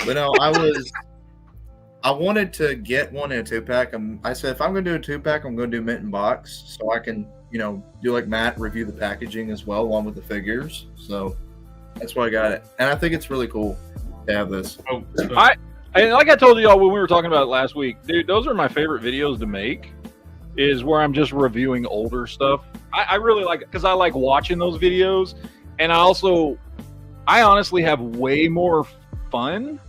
But no, I wanted to get one in a 2-pack. I said if I'm going to do a 2-pack, I'm going to do mint in box, so I can, do like Matt, review the packaging as well, along with the figures. So that's why I got it, and I think it's really cool to have this. And like I told y'all when we were talking about it last week, dude, those are my favorite videos to make. Is where I'm just reviewing older stuff. I really like it because I like watching those videos, and I honestly have way more fun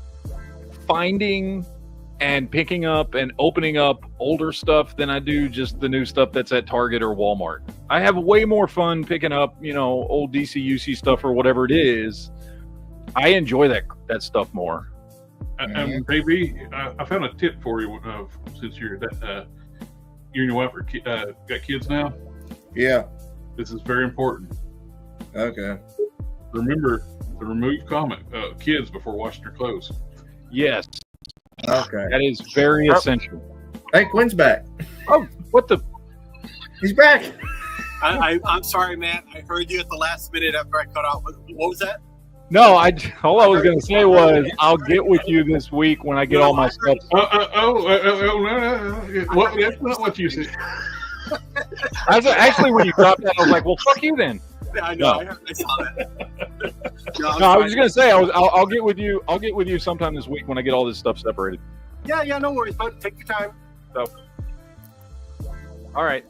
finding and picking up and opening up older stuff than I do just the new stuff that's at Target or Walmart. I have way more fun picking up, old DCUC stuff or whatever it is. I enjoy that stuff more. And baby, I found a tip for you since you're that. You and your wife got kids now? Yeah. This is very important. Okay. Remember to remove kids before washing your clothes. Yes. Okay. That is very essential. Hey, Quinn's back. Oh, what the? He's back. I'm sorry, Matt. I heard you at the last minute after I cut off. What was that? No, all I was going to say was I'll get with you this week when I get all my stuff. No. That's not what you said. Actually, when you dropped that, I was like, well, fuck you then. I know. No. I saw that. No, I was just going to say I'll get with you. I'll get with you sometime this week when I get all this stuff separated. Yeah, no worries, bud. Take your time. So, all right.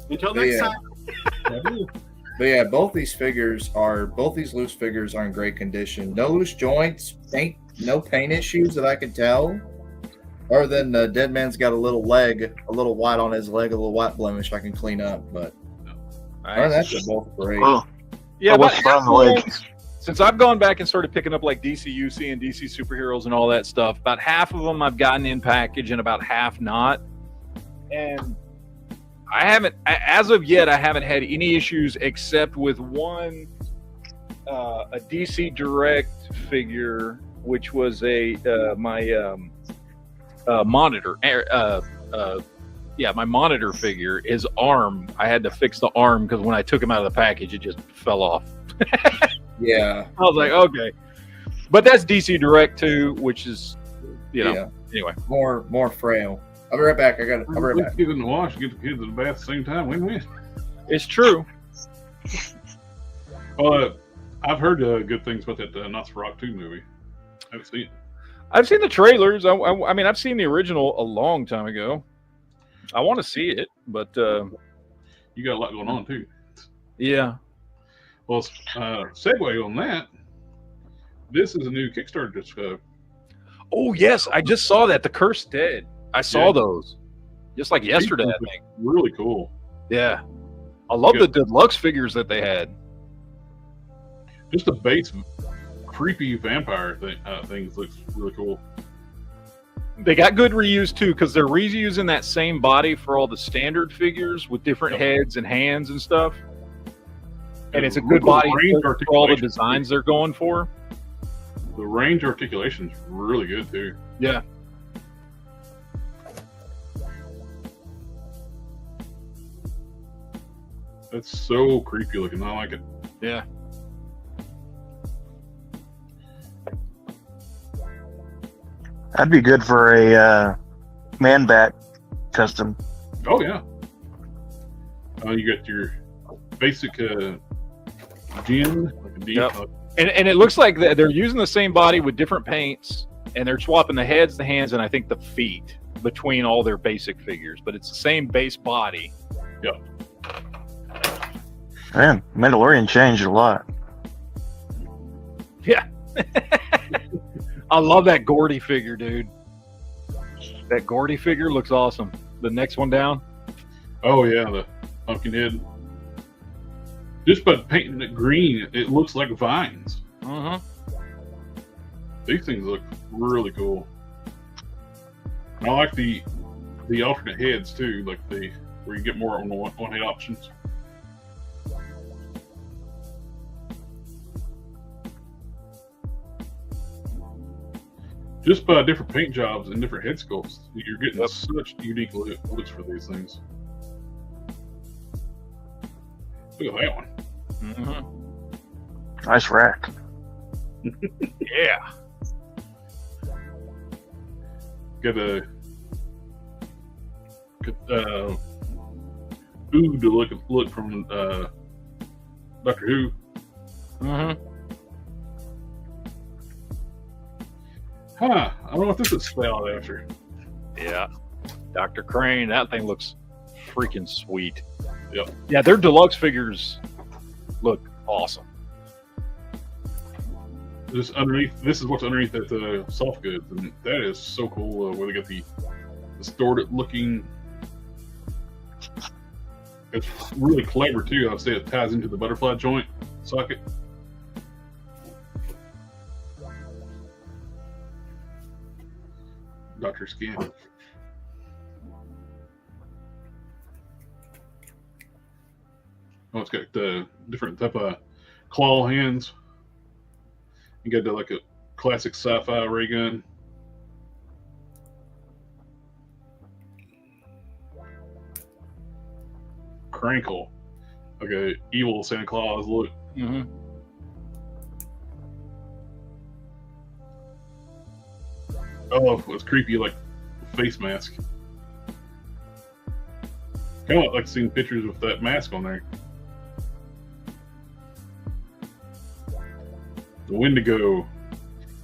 Until next time. But yeah, both these loose figures are in great condition. No loose joints, no paint issues that I can tell. Other than the dead man's got a little white on his leg, a little white blemish I can clean up. But that's both great. Oh, yeah, what's on the leg? Since I've gone back and started picking up like DC UC and DC superheroes and all that stuff, about half of them I've gotten in package and about half not. And I haven't, as of yet, I haven't had any issues except with one, a DC Direct figure, which was my monitor. My monitor figure, his arm. I had to fix the arm because when I took him out of the package, it just fell off. Yeah, I was like, okay, but that's DC Direct too, which is, anyway, more frail. I'll be right back. I'll be right back. Get in the wash, get the kids in the bath at the same time. Win-win. It's true. Well, I've heard good things about that Nosferatu 2 movie. I haven't seen it. I've seen the trailers. I mean, I've seen the original a long time ago. I want to see it, but you got a lot going on too. Yeah. Well, segue on that. This is a new Kickstarter just. Oh yes, I just saw that. The Cursed Dead. I saw those, just like yesterday. I think. Really cool. Yeah, I love the deluxe figures that they had. Just the base creepy vampire things looks really cool. They got good reuse too, because they're reusing that same body for all the standard figures with different heads and hands and stuff. And it's a good body for all the designs they're going for. The range articulation is really good too. Yeah. That's so creepy looking. I like it. Yeah. That'd be good for a man bat custom. Oh yeah. You got your basic gin, like a deep. Yep. And it looks like they're using the same body with different paints, and they're swapping the heads, the hands, and I think the feet between all their basic figures. But it's the same base body. Yep. Man, Mandalorian changed a lot. Yeah. I love that Gordy figure, dude. That Gordy figure looks awesome. The next one down. Oh yeah, the pumpkin head. Just by painting it green, it looks like vines. Uh-huh. These things look really cool. I like the alternate heads too, like where you get more on the one head options. Just by different paint jobs and different head sculpts, you're getting such unique looks for these things. Look at that one. Mm-hmm. Nice rack. Yeah. Got a Ood to look from Doctor Who. Mm-hmm. Huh. I don't know what this is spelled after. Yeah. Dr. Crane, that thing looks freaking sweet. Yep. Yeah, their deluxe figures look awesome. Just underneath, this is what's underneath that soft goods, and that is so cool. Where they got the distorted looking. It's really clever too. I'd say it ties into the butterfly joint socket. Dr. Skin. Oh, it's got the different type of claw hands. You got like a classic sci-fi ray gun. Crankle, like a evil Santa Claus look. Mm-hmm. Oh, it's creepy, like face mask. Kind of like seeing pictures with that mask on there. The Wendigo.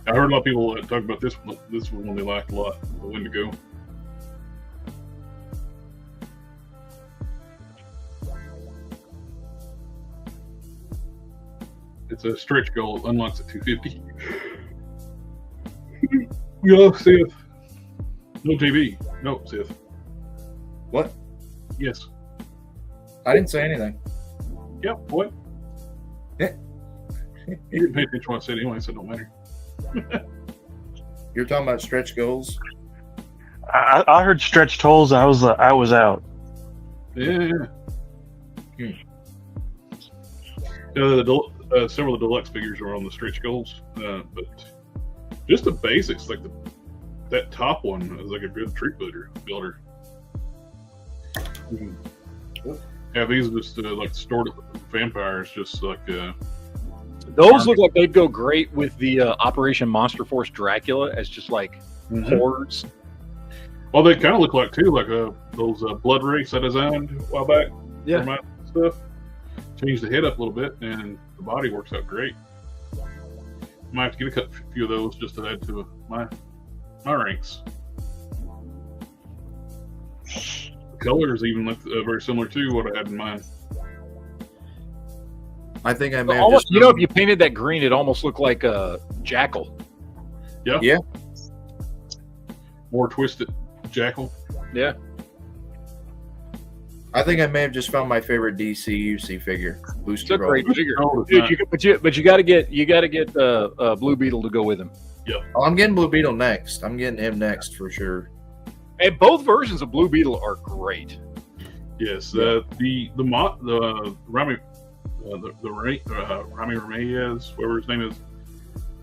I heard a lot of people talk about this one when they liked a lot. The Wendigo. It's a stretch goal. It unlocks at 250. Yo, Sith. No JB. No, Sith. What? Yes. I didn't say anything. Yep. What? Yeah. You didn't pay attention to what I said anyway, so it don't matter. You're talking about stretch goals? I heard stretched holes. I was out. Yeah. Several of the deluxe figures are on the stretch goals, but just the basics, like that top one is like a good troop builder. Yeah, these are just like stored vampires, just like those look like they'd go great with the Operation Monster Force Dracula as just like hordes. Well, they kind of look like too, like those blood rakes I designed a while back. Yeah, for my stuff. Change the head up a little bit, and the body works out great. Might have to get a few of those just to add to my ranks. The colors even look very similar to what I had in mind. I think I may have almost, just... if you painted that green, it almost looked like a jackal. Yeah. Yeah. More twisted jackal. Yeah. I think I may have just found my favorite DC figure. Booster It's a great Gold. figure. Dude, but you got to get Blue Beetle to go with him. Yeah. Oh, I'm getting Blue Beetle next. I'm getting him next for sure. And both versions of Blue Beetle are great. Yes. The Rami Ramirez, whatever his name is,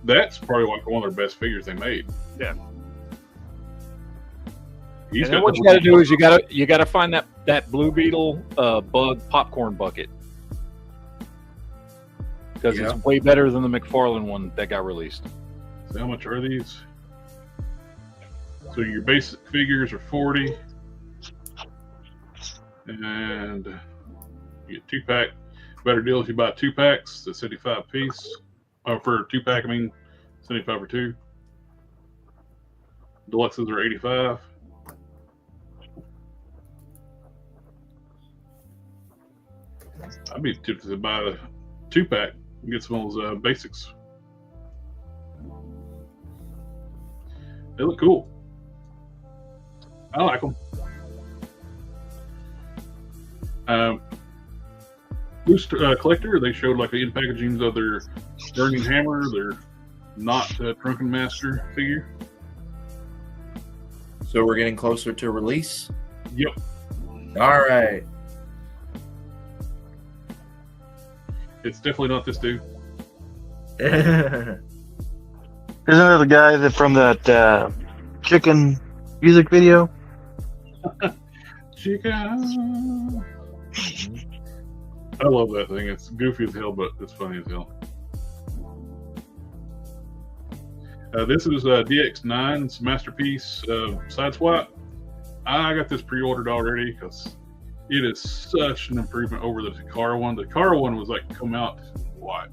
that's probably like one of their best figures they made. Yeah. He's And then what you got to do is you got to find that Blue Beetle bug popcorn bucket, because it's way better than the McFarlane one that got released. So how much are these? So your basic figures are 40, and you get 2-pack. Better deal if you buy 2 packs. That's 75 a piece. Oh, for a 2-pack, I mean 75 for 2. Deluxes are 85. I'd be tempted to buy a 2-pack and get some of those basics. They look cool. I like them. Boost Collector, they showed like the in-packagings of their Burning Hammer, their not Drunken Master figure. So we're getting closer to release? Yep. All right. It's definitely not this dude. Isn't that the guy that from that chicken music video? Chicken. I love that thing. It's goofy as hell, but it's funny as hell. This is DX9's Masterpiece Side Swap. I got this pre-ordered already because it is such an improvement over the Takara one. The Takara one was like come out what?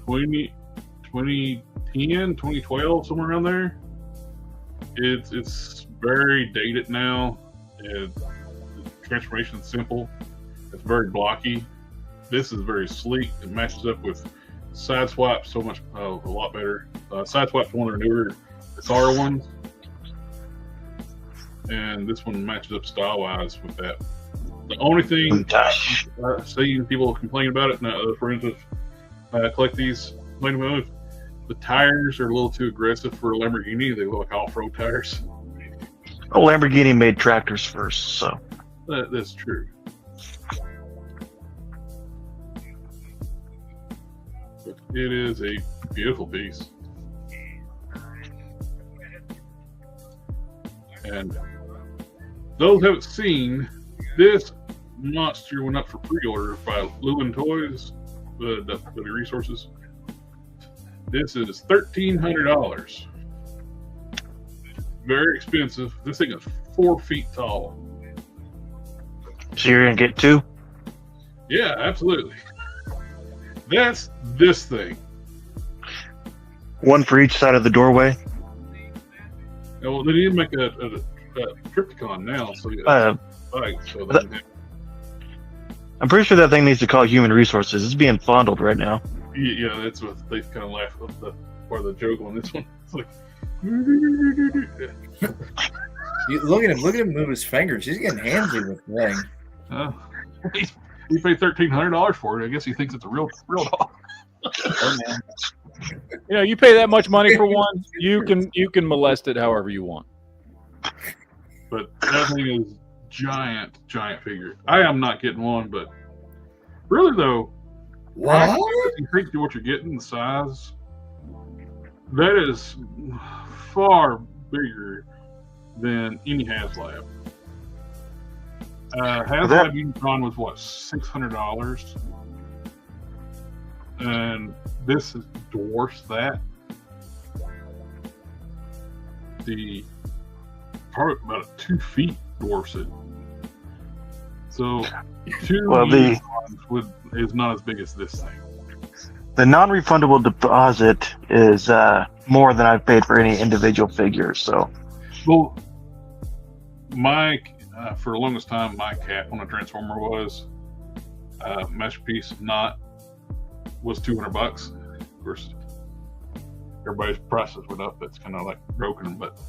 2010, 2012, somewhere around there. It's very dated now. The transformation is simple. It's very blocky. This is very sleek. It matches up with Sideswipe so much, a lot better. Sideswipe's one of their newer Takara ones, and this one matches up style-wise with that. The only thing I've seen people complain about it, and other friends that collect these, the tires are a little too aggressive for a Lamborghini. They look like off-road tires. Oh, Lamborghini made tractors first, so that's true. But it is a beautiful piece, and those who haven't seen this monster went up for pre-order by Lewin Toys, the resources. This is $1,300. Very expensive. This thing is 4 feet tall. So you're gonna get 2? Yeah, absolutely. That's this thing. 1 for each side of the doorway. Well, they need to make a Triptychon now, so I'm pretty sure that thing needs to call human resources. It's being fondled right now. Yeah, that's what they kind of laugh at the part of the joke on this one. It's like, Look at him move his fingers. He's getting handsy with the thing. He paid $1,300 for it. I guess he thinks it's a real dog. You know, you pay that much money for one, you can molest it however you want. But that thing is giant figure. I am not getting one, but really though, What? You think what you're getting, the size, that is far bigger than any HasLab. HasLab Unicron was what, $600, and this dwarfs that. The probably about 2 feet dwarfs it. So 2 Unicrons is not as big as this thing. The non-refundable deposit is more than I've paid for any individual figure. So, well, for the longest time, my cap on a Transformer was masterpiece was $200. Of course, everybody's prices went up. That's kind of like broken them, but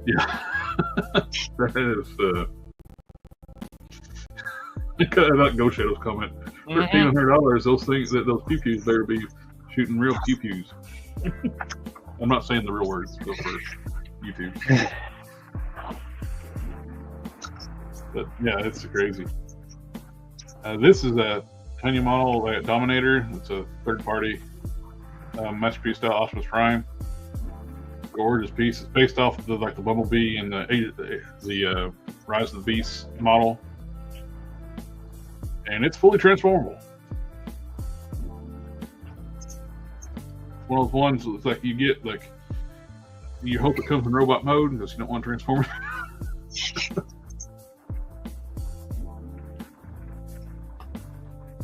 yeah, that is. That Ghost Shadow's comment. $1,300. Those pew pews better be shooting real pew pews. I'm not saying the real words. Go for YouTube. But yeah, it's crazy. This is a tiny model Dominator. It's a third-party masterpiece style Optimus Prime. Gorgeous piece. It's based off of the Bumblebee and the Rise of the Beast model. And it's fully transformable. One of those ones that's like you get you hope it comes in robot mode because you don't want to transform it.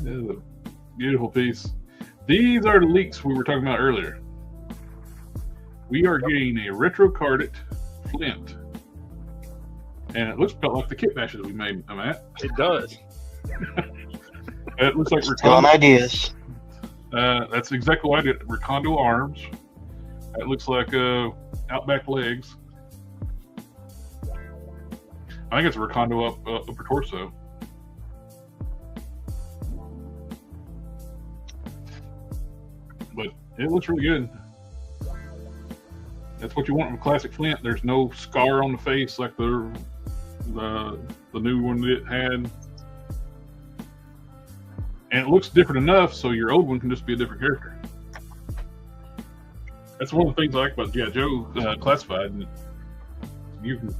It is a beautiful piece. These are the leaks we were talking about earlier. We are getting a retro carded Flint. And it looks about like the kit bashes we made, Matt. It does. It looks like Recondo ideas. That's exactly what I did. Recondo arms. It looks like Outback legs. I think it's a Recondo upper torso. But it looks really good. That's what you want from a classic Flint. There's no scar on the face like the new one that it had. And it looks different enough so your old one can just be a different character. That's one of the things I like about G.I. Joe Classified. And you can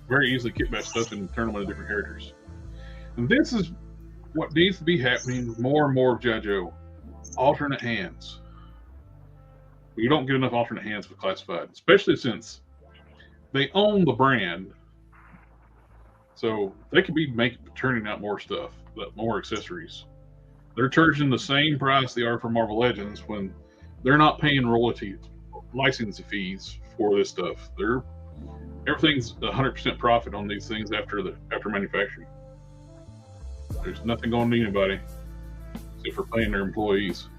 very easily kit bash stuff and turn them into different characters. And this is what needs to be happening more and more of G.I. Joe. Alternate hands. You don't get enough alternate hands with Classified, especially since they own the brand. So they could be turning out more stuff, more accessories. They're charging the same price they are for Marvel Legends when they're not paying licensing fees for this stuff. Everything's 100% profit on these things after manufacturing. There's nothing going to anybody except for paying their employees,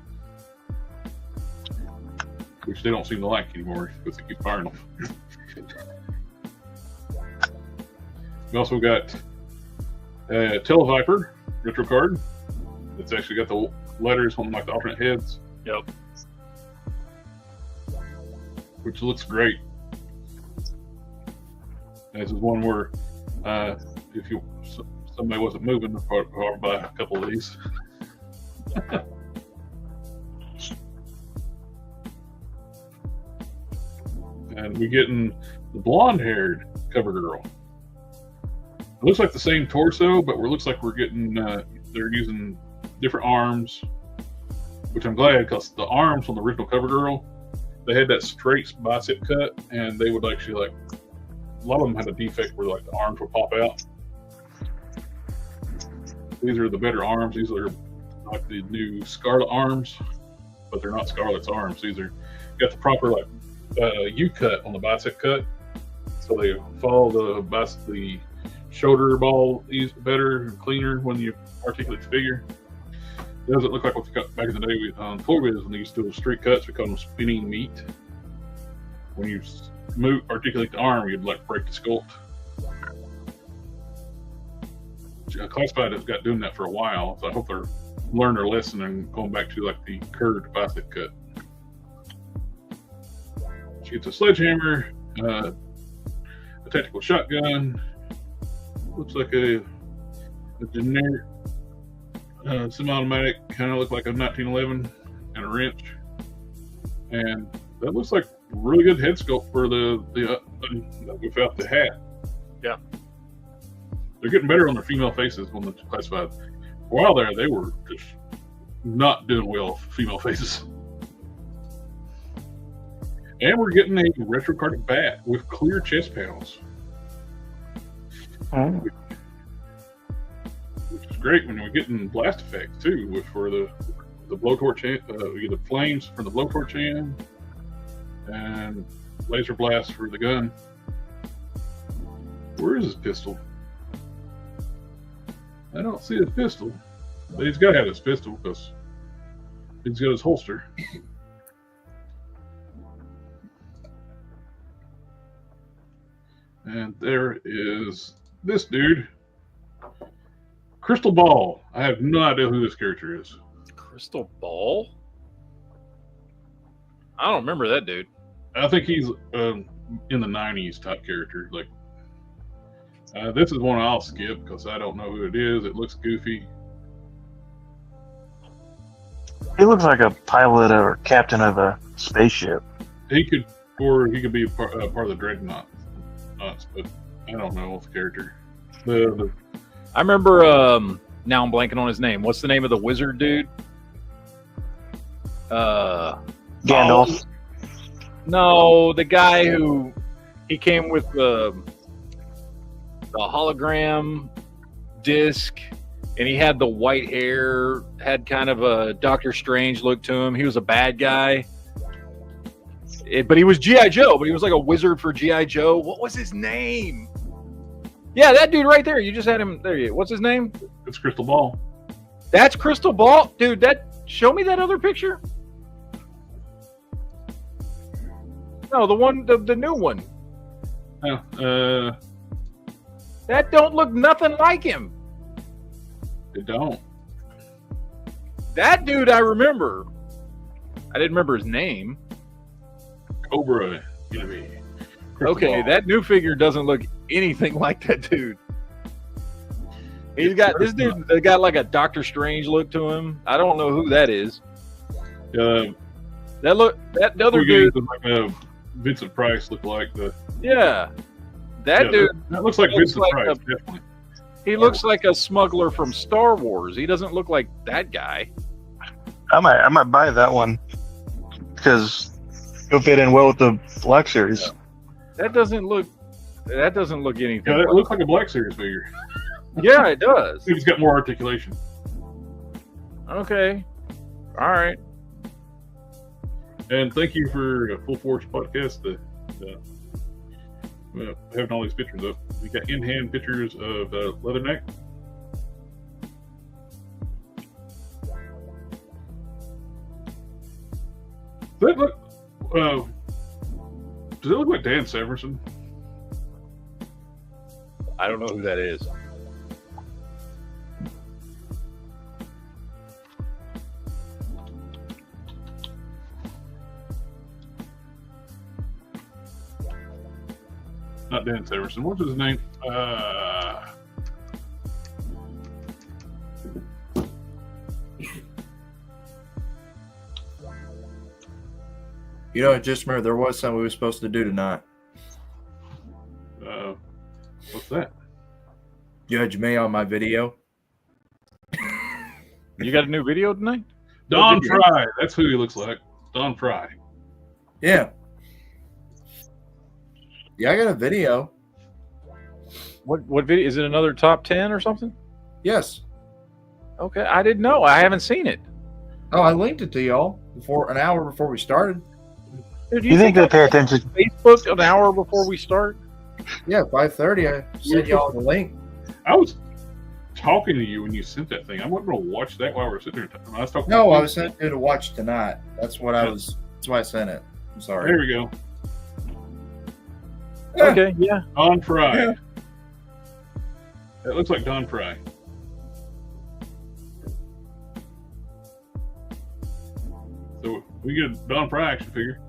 which they don't seem to like anymore because they keep firing them. We also got a Televiper retro card. It's actually got the letters on like the alternate heads. Yep. Which looks great. And this is one where if somebody wasn't moving, I'd buy a couple of these. And we're getting the blonde-haired cover girl. It looks like the same torso, but it looks like we're getting they're using different arms, which I'm glad because the arms on the original cover girl, they had that straight bicep cut, and they would actually a lot of them had a defect where the arms would pop out. These are the better arms. These are like the new Scarlet arms, but they're not Scarlet's arms. These are got the proper U cut on the bicep cut, so they follow the shoulder ball is better and cleaner when you articulate the figure. It doesn't look like what we cut back in the day on Floorbiz when they used to do street cuts. We call them spinning meat. When you articulate the arm, you'd like break the sculpt. Classified has got doing that for a while, so I hope they're learn their lesson and going back to like the curved bicep cut. She gets a sledgehammer, a tactical shotgun. Looks like a generic semi-automatic, kind of look like a 1911, and a wrench. And that looks like really good head sculpt for the without the hat. Yeah. They're getting better on their female faces when they're classified. For a while there, they were just not doing well for female faces. And we're getting a retrocarded bat with clear chest panels. Oh. Which is great when we're getting blast effects too, for the blowtorch. We get the flames from the blowtorch in, and laser blast for the gun. Where is his pistol? I don't see his pistol, but he's got to have his pistol because he's got his holster. And there is this dude, Crystal Ball. I have no idea who this character is. Crystal Ball? I don't remember that dude. I think he's in the 90s type character. Like, this is one I'll skip because I don't know who it is. It looks goofy. He looks like a pilot or captain of a spaceship. He could be a part of the Dreadnought. But I don't know the character. I remember. Now I'm blanking on his name. What's the name of the wizard dude? Gandalf. No, the guy who he came with the hologram disc, and he had the white hair, had kind of a Doctor Strange look to him. He was a bad guy. But he was G.I. Joe, but he was like a wizard for G.I. Joe. What was his name? Yeah, that dude right there. You just had him there. What's his name? It's Crystal Ball. That's Crystal Ball? Dude, show me that other picture. No, the new one. That don't look nothing like him. It don't. That dude I remember. I didn't remember his name. Cobra. Okay, that new figure doesn't look anything like that dude. He's got this dude that got like a Doctor Strange look to him. I don't know who that is. The other dude like Vincent Price looked like the. Yeah, dude. That looks like Vincent Price. Definitely. He looks like a smuggler from Star Wars. He doesn't look like that guy. I might buy that one because it'll fit in well with the Black Series. Yeah. That doesn't look anything. Yeah, it looks like a Black Series figure. Yeah, it does. He's got more articulation. Okay. All right. And thank you for Full Force Podcast having all these pictures up. We got in-hand pictures of Leatherneck. Does it look like Dan Severson? I don't know who that is. Not Dan Severson. What's his name? You know, I just remember there was something we were supposed to do tonight. What's that? Judge me on my video. You got a new video tonight? Don Fry. That's who he looks like. Don Fry. Yeah. Yeah, I got a video. What video? Is it another top 10 or something? Yes. Okay, I didn't know. I haven't seen it. Oh, I linked it to y'all an hour before we started. Dude, you think they pay attention? Facebook an hour before we start? Yeah, 5:30. I sent y'all the link. I was talking to you when you sent that thing. I wasn't going to watch that while we were sitting there. I was sent you to watch tonight. That's what I was. That's why I sent it. I'm sorry. There we go. Okay, yeah. Don Fry. Yeah. It looks like Don Fry. So we get a Don Fry action figure.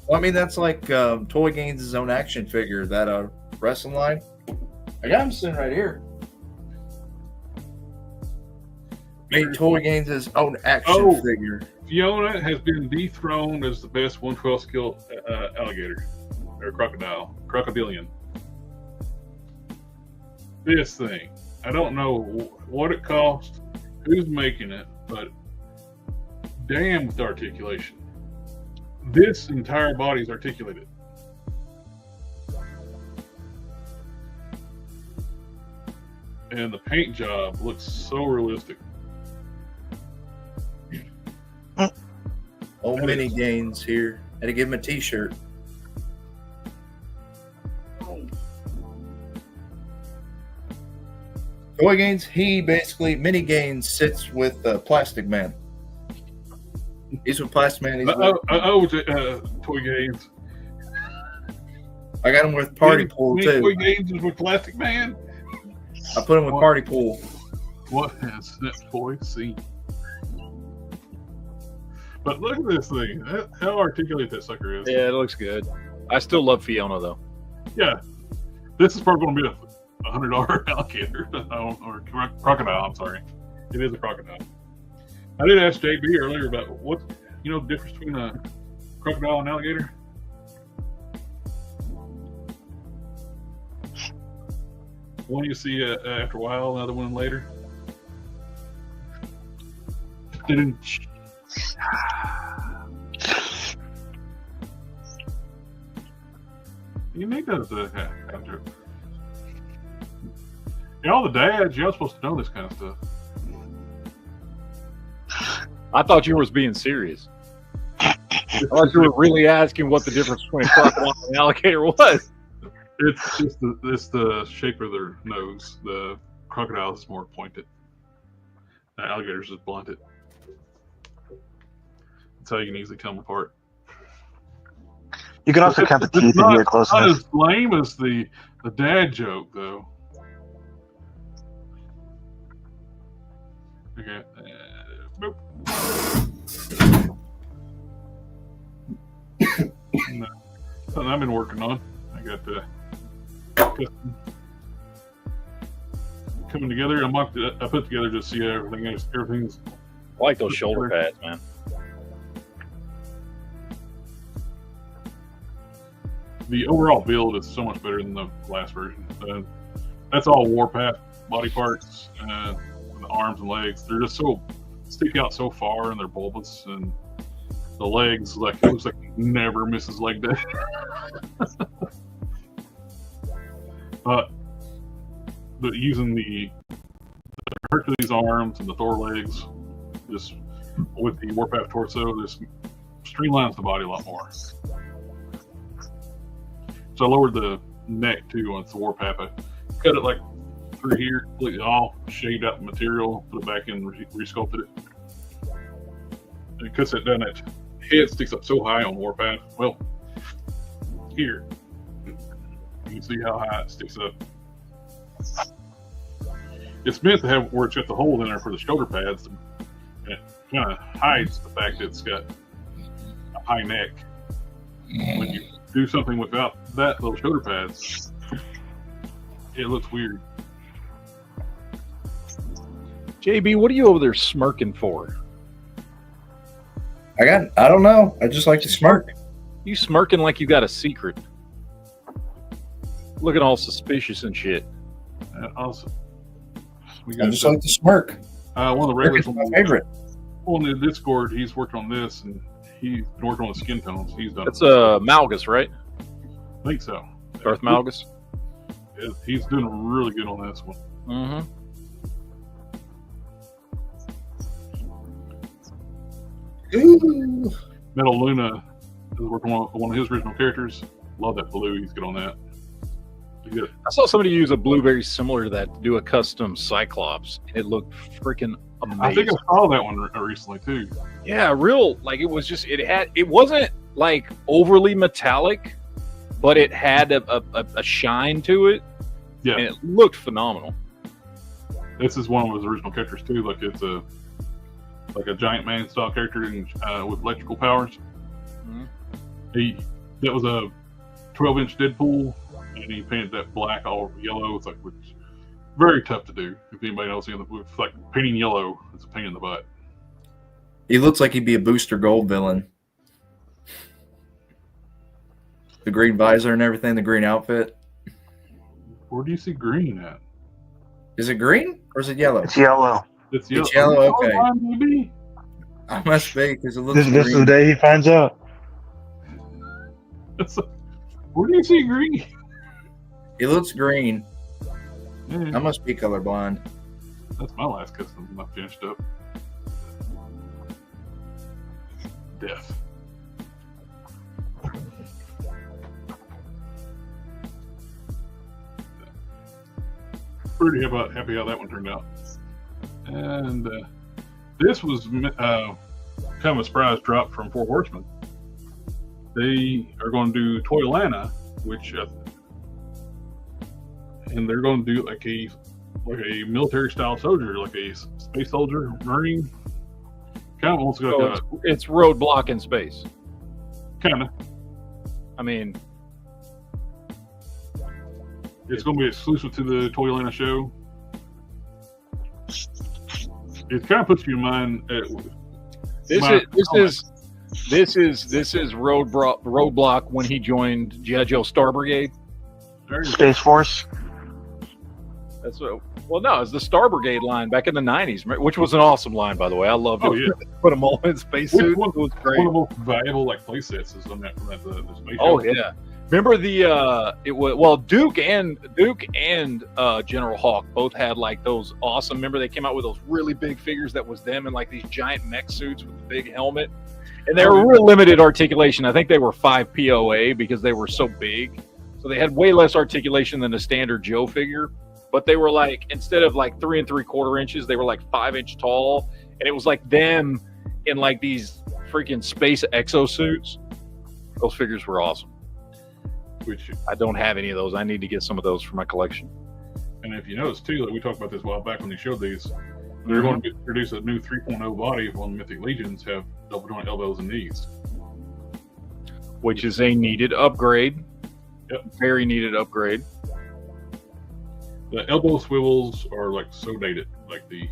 Well, I mean, that's like Toy Gaines' own action figure, that wrestling line. I got him sitting right here. Made Toy Gaines' own action figure. Fiona has been dethroned as the best 112 skill alligator or crocodilian. This thing, I don't know what it cost, who's making it, but damn with the articulation. This entire body is articulated. And the paint job looks so realistic. Old Mini Gaines here. Had to give him a t-shirt. Toy Gaines, Mini Gaines sits with Plastic Man. He's with Plastic Man. Toy Gaines. I got him with Party Pool too. Toy Gaines is with Plastic Man. I put him with Party Pool. What has that boy seen? But look at this thing. How articulate that sucker is. Yeah, it looks good. I still love Fiona though. Yeah. This is probably going to be a $100 alligator or crocodile. I'm sorry. It is a crocodile. I did ask JB earlier about what, the difference between a crocodile and alligator. One you see after a while, another one later. You make that as a joke. All the dads, y'all supposed to know this kind of stuff. I thought you was being serious. I thought you were really asking what the difference between a crocodile and an alligator was. It's just the shape of their nose. The crocodile is more pointed. The alligators is blunted. That's how you can easily tell them apart. You can also count the teeth in your closeness. Not as lame as the dad joke, though. Okay. Nope. No. Something I've been working on. I got coming together. I put together to see everything's. I like those shoulder pads, man. The overall build is so much better than the last version. That's all Warpath body parts, the arms and legs. They're just stick out so far, and they're bulbous, and the legs it looks like never misses leg day. But using the Hercules arms and the Thor legs, just with the Warpath torso, this streamlines the body a lot more. So I lowered the neck too on the Warpath. I cut it like through here, completely off, shaved out the material, put it back in, resculpted it. And because that head sticks up so high on Warpath, well, here, you can see how high it sticks up. It's meant to have where it's got the hole in there for the shoulder pads, and it kind of hides the fact that it's got a high neck. When you do something without that little shoulder pads, it looks weird. JB, what are you over there smirking for? I don't know. I just like to smirk. You smirking like you got a secret. Looking all suspicious and shit. Also, I just like to smirk. One of the regulars, my favorite. On the Discord, he's worked on this, and he's been working on the skin tones. He's done. It's Malgus, right? I think so. Darth Malgus. He's doing really good on this one. Mm-hmm. Ooh. Metal Luna is working on one of his original characters. Love that blue. He's good on that. I saw somebody use a blue very similar to that to do a custom Cyclops, and it looked freaking amazing. I think I saw that one recently too. Yeah, it was just it wasn't like overly metallic, but it had a shine to it. Yeah, and it looked phenomenal. This is one of his original characters too. Like it's a giant man style character with electrical powers. Mm-hmm. That was a 12-inch Deadpool. And he painted that black all over yellow. It's like, which very tough to do. If anybody knows, it's like painting yellow, it's a pain in the butt. He looks like he'd be a Booster Gold villain. The green visor and everything, the green outfit. Where do you see green at? Is it green or is it yellow? It's yellow. It's yellow. It's yellow. Okay. Maybe? I must be because it looks. This is the day he finds out. Where do you see green? It looks green. Yeah. I must be colorblind. That's my last custom I finished up. Death. Pretty happy how that one turned out. And this was kind of a surprise drop from Four Horsemen. They are going to do Toylanta, which and they're going to do like a military style soldier, like a space soldier, Marine. Kind of almost like it's Roadblock in space. Kind of. I mean, it's going to be exclusive to the Toylanta show. It kind of puts you in mind. This is Roadblock when he joined G.I. Joe Star Brigade. Space Force. That's well, no, it's the Star Brigade line back in the '90s, which was an awesome line, by the way. I loved it. Oh yeah, put them all in spacesuits. It was great. One of the most valuable play sets is on that from the space. Oh show. yeah, remember Duke and General Hawk both had like those awesome. Remember they came out with those really big figures that was them in like these giant mech suits with the big helmet, and they were real limited articulation. I think they were 5 POA because they were so big, so they had way less articulation than a standard Joe figure. But they were like, instead of like 3 3/4 inches, they were like 5-inch tall. And it was like them in like these freaking space exosuits. Those figures were awesome. Which I don't have any of those. I need to get some of those for my collection. And if you notice too, like we talked about this a while back when they showed these, they're going to introduce a new 3.0 body on Mythic Legions, have double joint elbows and knees. Which is a needed upgrade. Yep. Very needed upgrade. The elbow swivels are like so dated, like the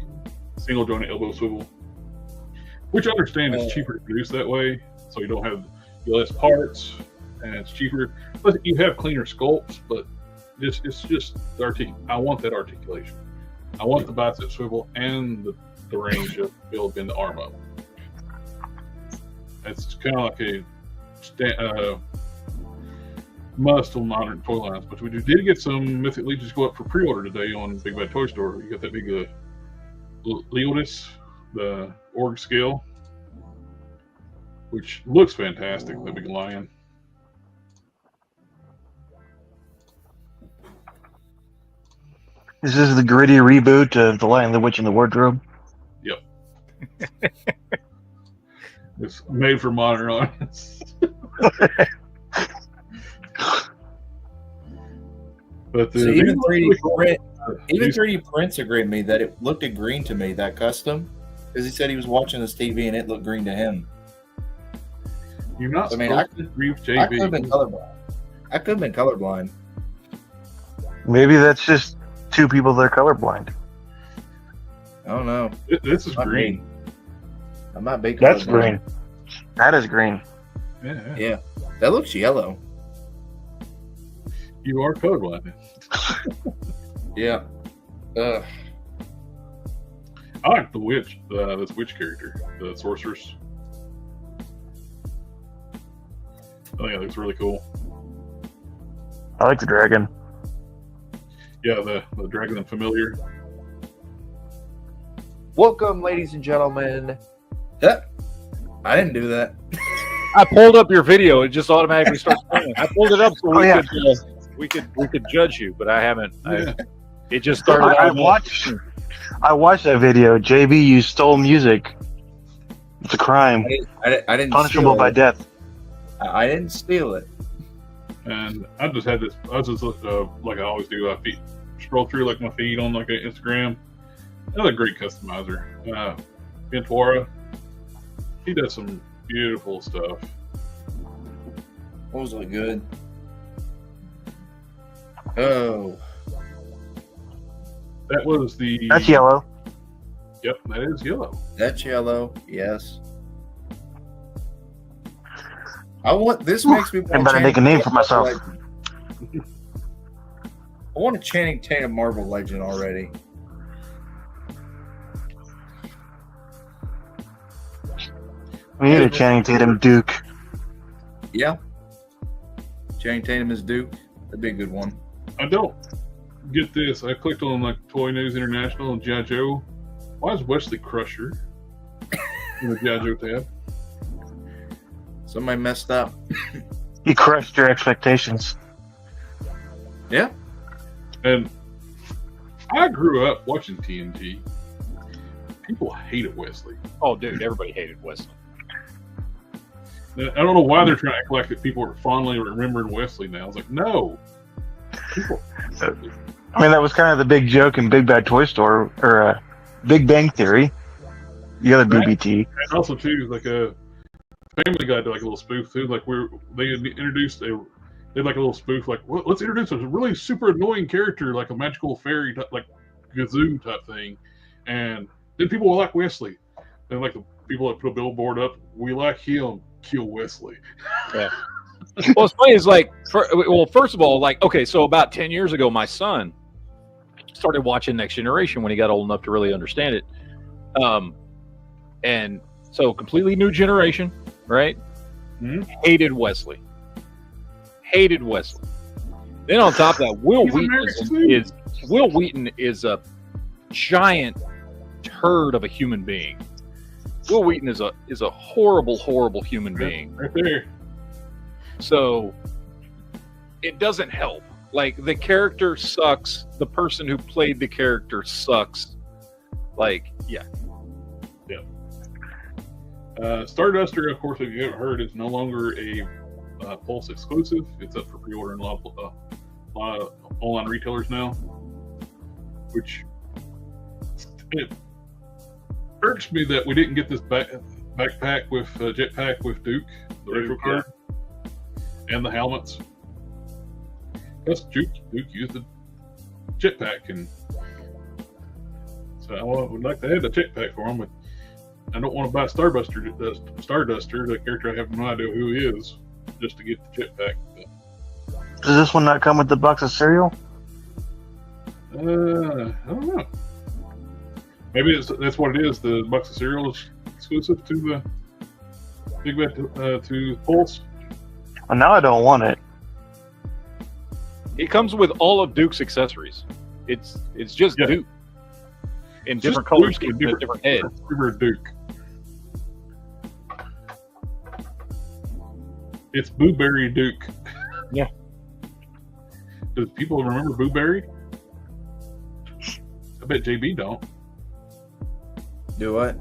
single jointed elbow swivel, which I understand is cheaper to produce that way, so you don't have less parts and it's cheaper. But you have cleaner sculpts, but it's just I want that articulation. I want the bicep swivel and the range of build in the arm up. It's kind of like a must on modern toy lines, but we did get some Mythic Legions go up for pre-order today on Big Bad Toy Store. You got that big Leotis, the org scale, which looks fantastic. That big lion. This is the gritty reboot of The Lion, the Witch, and the Wardrobe. Yep. It's made for modern audience. But so even 3D prints agreed with me that it looked green to me, that custom, because he said he was watching this TV and it looked green to him. You're not. I could have been colorblind. I could have been colorblind. Maybe that's just two people that are colorblind. I don't know. This is green. I might be colorblind. That's green. That is green. Yeah. That looks yellow. You are colorblind. Yeah. I like the witch, this witch character, the sorceress. I think that looks really cool. I like the dragon. Yeah, the dragon and familiar. Welcome, ladies and gentlemen. I didn't do that. I pulled up your video. It just automatically starts playing. I pulled it up so we could judge you, but I haven't. It just started. I watched that video. JB, you stole music. It's a crime. I didn't punishable by death. I didn't steal it. And I just had this. I was just like I always do. I scroll through like my feed on like Instagram. Another great customizer, Ventura. He does some beautiful stuff. Those look good. Oh, that was the. That's yellow. Yep, that is yellow. That's yellow. Yes. This makes me want I better make a name for myself. I want a Channing Tatum Marvel Legend already. We need a Channing Tatum Duke. Yeah. Channing Tatum is Duke. That'd be a good one. I don't get this. I clicked on like Toy News International and G.I. Joe. Why is Wesley Crusher in the G.I. Joe tab? Somebody messed up. He crushed your expectations. Yeah. And I grew up watching TNT. People hated Wesley. Oh, dude, everybody hated Wesley. I don't know why they're trying to act like that people are fondly remembering Wesley now. I was like, no. People. I mean, that was kind of the big joke in Big Bad Toy Store, or Big Bang Theory. The other BBT. And also, too, like a Family Guy did like a little spoof, too. Like, they introduced they did like a little spoof, like, well, let's introduce a really super annoying character, like a magical fairy, like Gazoo type thing. And then people will like Wesley. And like the people that put a billboard up, we like him, kill Wesley. Yeah. Well, it's funny. Is like, first of all, like, okay, so about 10 years ago, my son started watching Next Generation when he got old enough to really understand it. And so completely new generation, right? Mm-hmm. Hated Wesley. Then on top of that, Will Wheaton is a giant turd of a human being. Will Wheaton is a horrible, horrible human being. Right there. So it doesn't help. Like, the character sucks. The person who played the character sucks. Like, yeah. Starduster, of course, if you haven't heard, is no longer a Pulse exclusive. It's up for pre-order in a lot of online retailers now. Which it irks me that we didn't get this backpack with jetpack with Duke, the retro card, and the helmets. Plus, Duke used the jetpack, and so I would like to have the jetpack for him, but I don't want to buy Starduster, the character I have no idea who he is, just to get the jetpack. Does this one not come with the box of cereal? I don't know. Maybe that's what it is. The box of cereal is exclusive to the Big Bad to Pulse. Well, now I don't want it. It comes with all of Duke's accessories. It's just Duke in different colors, different head. Duke. It's Blueberry Duke. Yeah. Do people remember Blueberry? I bet JB don't. Do what?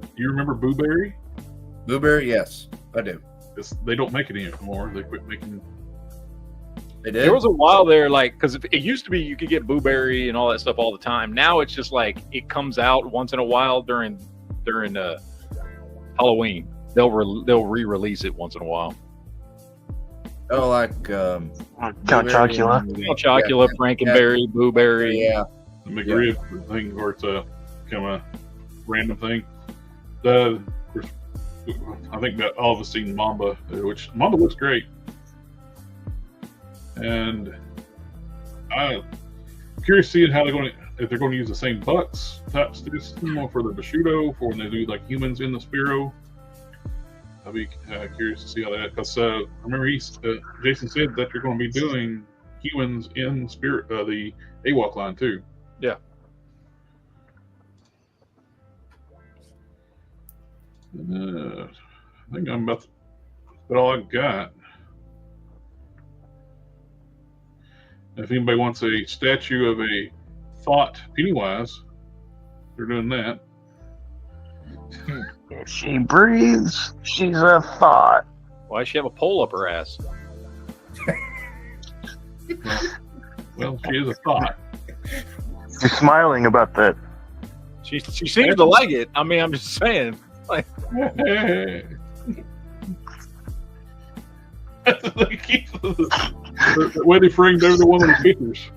Do you remember Blueberry? Blueberry, yes, I do. They don't make it anymore. They quit making. They did. There was a while there, like, because it used to be you could get Blueberry and all that stuff all the time. Now it's just like it comes out once in a while during Halloween. They'll re-release it once in a while. Oh, like Count Chocula, Frankenberry, Blueberry. Yeah. The McRib thing, or it's a kind of random thing. I think that all of us seen Mamba, which Mamba looks great. And I'm curious seeing how if they're going to use the same Bucks type system for the Bushido for when they do like humans in the Spiro. I'll be curious to see how that, because I remember Jason said that you're going to be doing humans in Spirit, the AWOC line too. Yeah. I think I'm about to But all I've got. If anybody wants a statue of a thought Pennywise, they're doing that. If she breathes, she's a thought. Why does she have a pole up her ass? Well, she is a thought. She's smiling about that. She seems to like it. I mean, I'm just saying. Like, the way they framed every one of the pictures.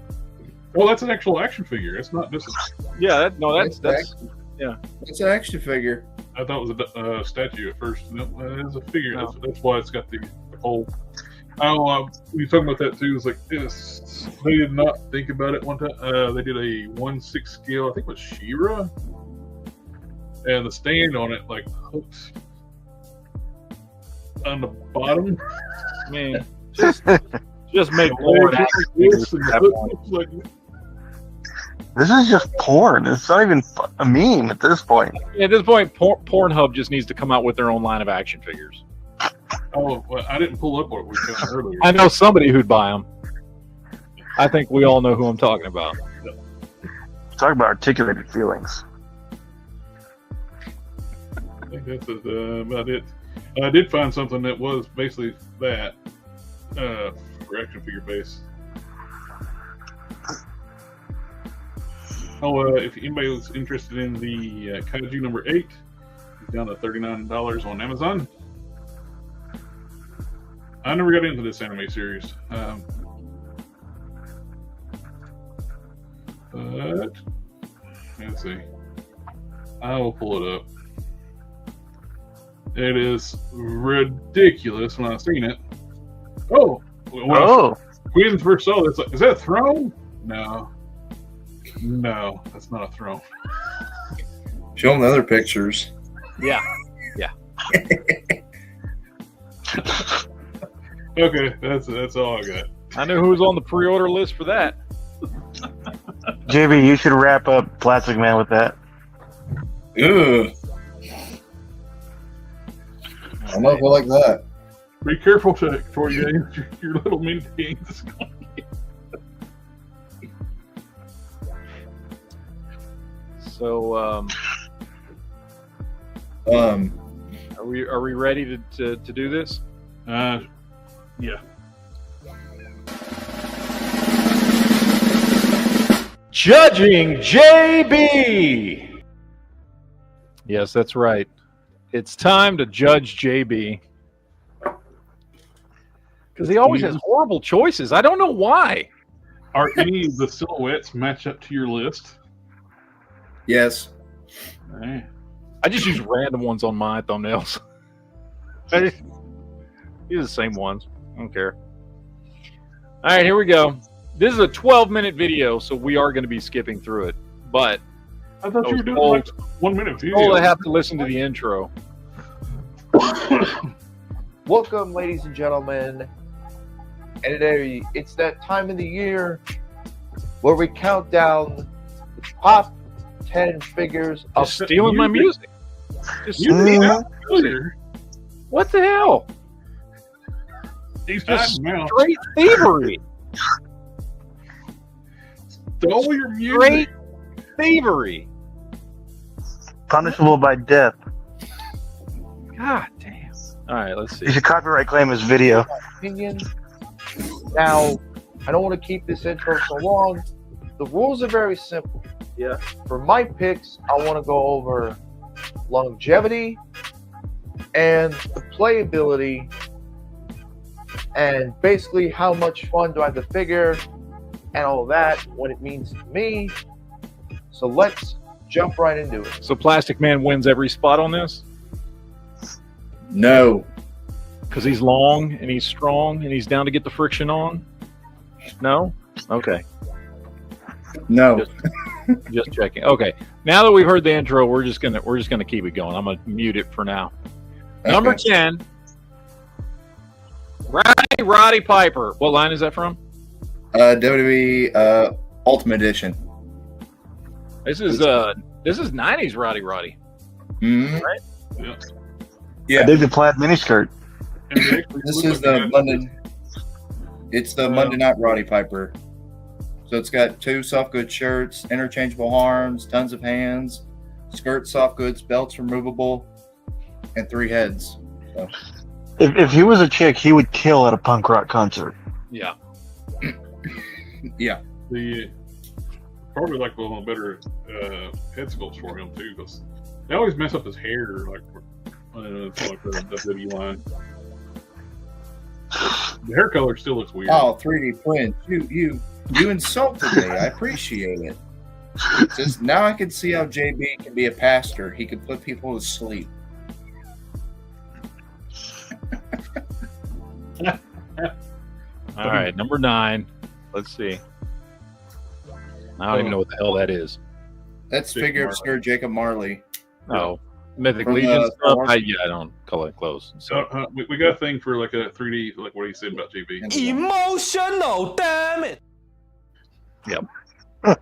Oh, that's an actual action figure. It's not just. Yeah, that's yeah. It's an action figure. I thought it was a statue at first. No, it is a figure. No. That's why it's got the hole. Oh, we talking about that too. It's like this. They did not think about it one time. They did a 1/6 scale. I think it was She-Ra, and the stand on it like hooks on the bottom. I mean, just make Lord This is just porn. It's not even a meme at this point. Yeah, at this point, Pornhub just needs to come out with their own line of action figures. Oh, well, I didn't pull up what we found earlier. I know somebody who'd buy them. I think we all know who I'm talking about. Talk about articulated feelings. I think that's about it. I did find something that was basically that for action figure base. Oh, if anybody was interested in the Kaiju number 8, it's down to $39 on Amazon. I never got into this anime series. But let's see. I will pull it up. It is ridiculous when I've seen it. Oh! Quinn first saw this. Like, is that a throne? No. No, that's not a throne. Show them the other pictures. Yeah. Okay, that's all I got. I knew who was on the pre-order list for that. JB, you should wrap up Plastic Man with that. Ugh. I'm not like that. Be careful for you. Your little mini games is going. So, are we ready to do this? Yeah. Judging JB. Yes, that's right. It's time to judge JB. Because he always has horrible choices. I don't know why. Are any of the silhouettes match up to your list? Yes. Right. I just use random ones on my thumbnails. These are the same ones. I don't care. All right, here we go. This is a 12-minute video, so we are going to be skipping through it. But I thought you were doing like 1 minute video. Oh, I have to listen to the intro. Welcome, ladies and gentlemen. And today, it's that time of the year where we count down the top 10 figures of stealing my music. Just stealing my music. What the hell? He's just straight thievery. Stole your music. Straight thievery. Punishable by death. God damn. All right, let's see. You should copyright claim his video. Opinion. Now, I don't want to keep this intro so long. The rules are very simple. Yeah. For my picks, I want to go over longevity and the playability and basically how much fun do I have to figure and all that, what it means to me. So let's jump right into it. So Plastic Man wins every spot on this? No. Because he's long and he's strong and he's down to get the friction on? No? Okay. No. Just checking. Okay. Now that we've heard the intro, we're just gonna keep it going. I'm gonna mute it for now. Okay. Number 10. Roddy Piper. What line is that from? WWE Ultimate Edition. This is 90s Roddy. Mm-hmm. Right? Yeah. I dig the plaid miniskirt. This is the London. It's the Monday Night Roddy Piper. So it's got 2 soft goods shirts, interchangeable arms, tons of hands, skirts, soft goods, belts removable, and 3 heads. So. If he was a chick, he would kill at a punk rock concert. Yeah. Yeah. The probably like one of the better head sculpts for him too, because they always mess up his hair. Like it's like the WWE line. The hair color still looks weird. Oh, 3D print. You insulted me. I appreciate it. Just now I can see how JB can be a pastor. He can put people to sleep. All right, number 9. Let's see. I don't even know what the hell that is. That's figure of Sir Jacob Marley. Oh, Mythic Legion stuff. I don't call it close. So we got a thing for like a 3D, like what he said about JB. Emotional, damn it. Yep. But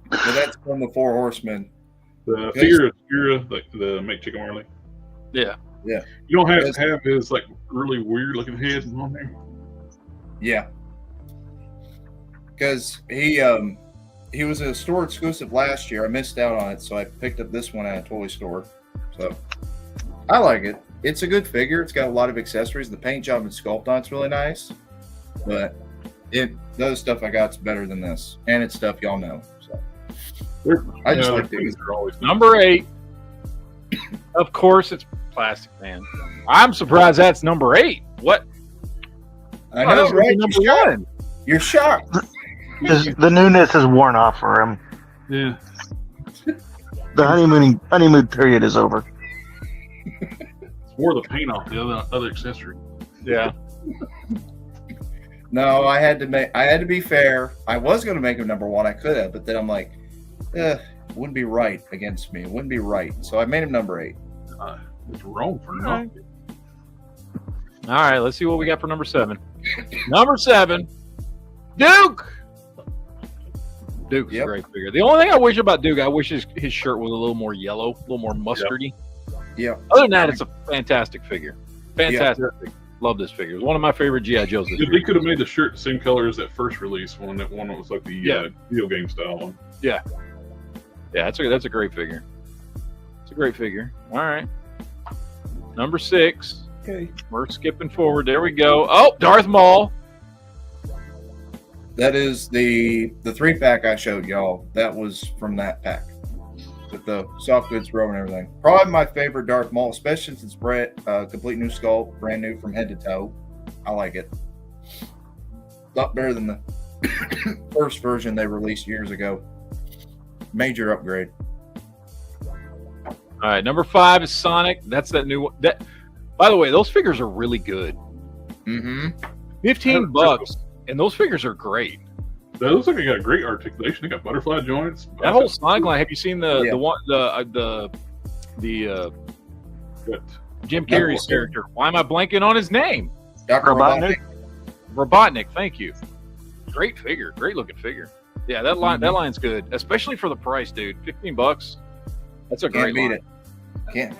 that's from the 4 Horsemen. The figure of Skira, like the make Chicken Marley. Yeah. Yeah. You don't have his like really weird looking head on there. Yeah. Because he was a store exclusive last year. I missed out on it, so I picked up this one at a toy store. So I like it. It's a good figure. It's got a lot of accessories. The paint job and sculpt on it's really nice. But the other stuff I got's better than this. And it's stuff y'all know. So I just like these. Number 8. Of course it's Plastic Man. I'm surprised that's number 8. What? I know, right? Number 1. You're shocked. The newness has worn off for him. Yeah. The honeymoon period is over. Wore the paint off the other accessory. Yeah. No, I had to be fair. I was going to make him number 1. I could have, but then I'm like, it wouldn't be right against me. It wouldn't be right. So I made him number 8. It's wrong for nothing. All right, let's see what we got for number 7. Number 7, Duke. Duke's a great figure. The only thing I wish about Duke, I wish his shirt was a little more yellow, a little more mustardy. Yeah. Other than that, it's a fantastic figure. Fantastic. Yeah. Love this figure. It's one of my favorite G.I. Joes. They could have made the shirt the same color as that first release one. That one that was like the video game style one. Yeah. Yeah, that's a great figure. It's a great figure. All right. Number 6. Okay. We're skipping forward. There we go. Oh, Darth Maul. That is the 3-pack I showed y'all. That was from that pack with the soft goods row and everything. Probably my favorite Darth Maul, especially since it's complete new sculpt, brand new from head to toe. I like it. A lot better than the first version they released years ago. Major upgrade. All right, number 5 is Sonic. That's that new one. By the way, those figures are really good. Mm-hmm. $15. And those figures are great. That looks like they got a great articulation. They got butterfly joints. That whole Sonic line. Have you seen the Jim Carrey's character? Why am I blanking on his name? Dr. Robotnik. Thank you. Great figure. Great looking figure. Yeah, that line's good, especially for the price, dude. $15. That's a great line. Can't.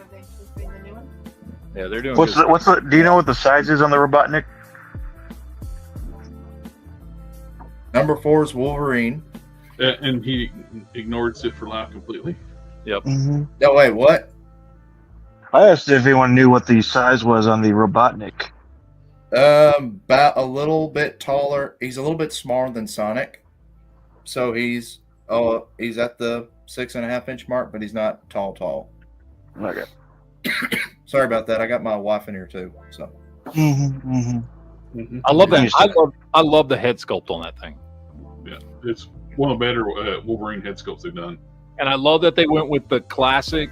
Yeah, they're doing. Do you know what the size is on the Robotnik? Number 4 is Wolverine. And he ignored Sit for Life completely. Yep. Mm-hmm. No, wait, what? I asked if anyone knew what the size was on the Robotnik. About a little bit taller. He's a little bit smaller than Sonic. So he's at the 6.5-inch mark, but he's not tall. Okay. Sorry about that. I got my wife in here too. So. Mm-hmm, mm-hmm. Mm-hmm. I love that. I love the head sculpt on that thing. Yeah, it's one of the better Wolverine head sculpts they've done. And I love that they went with the classic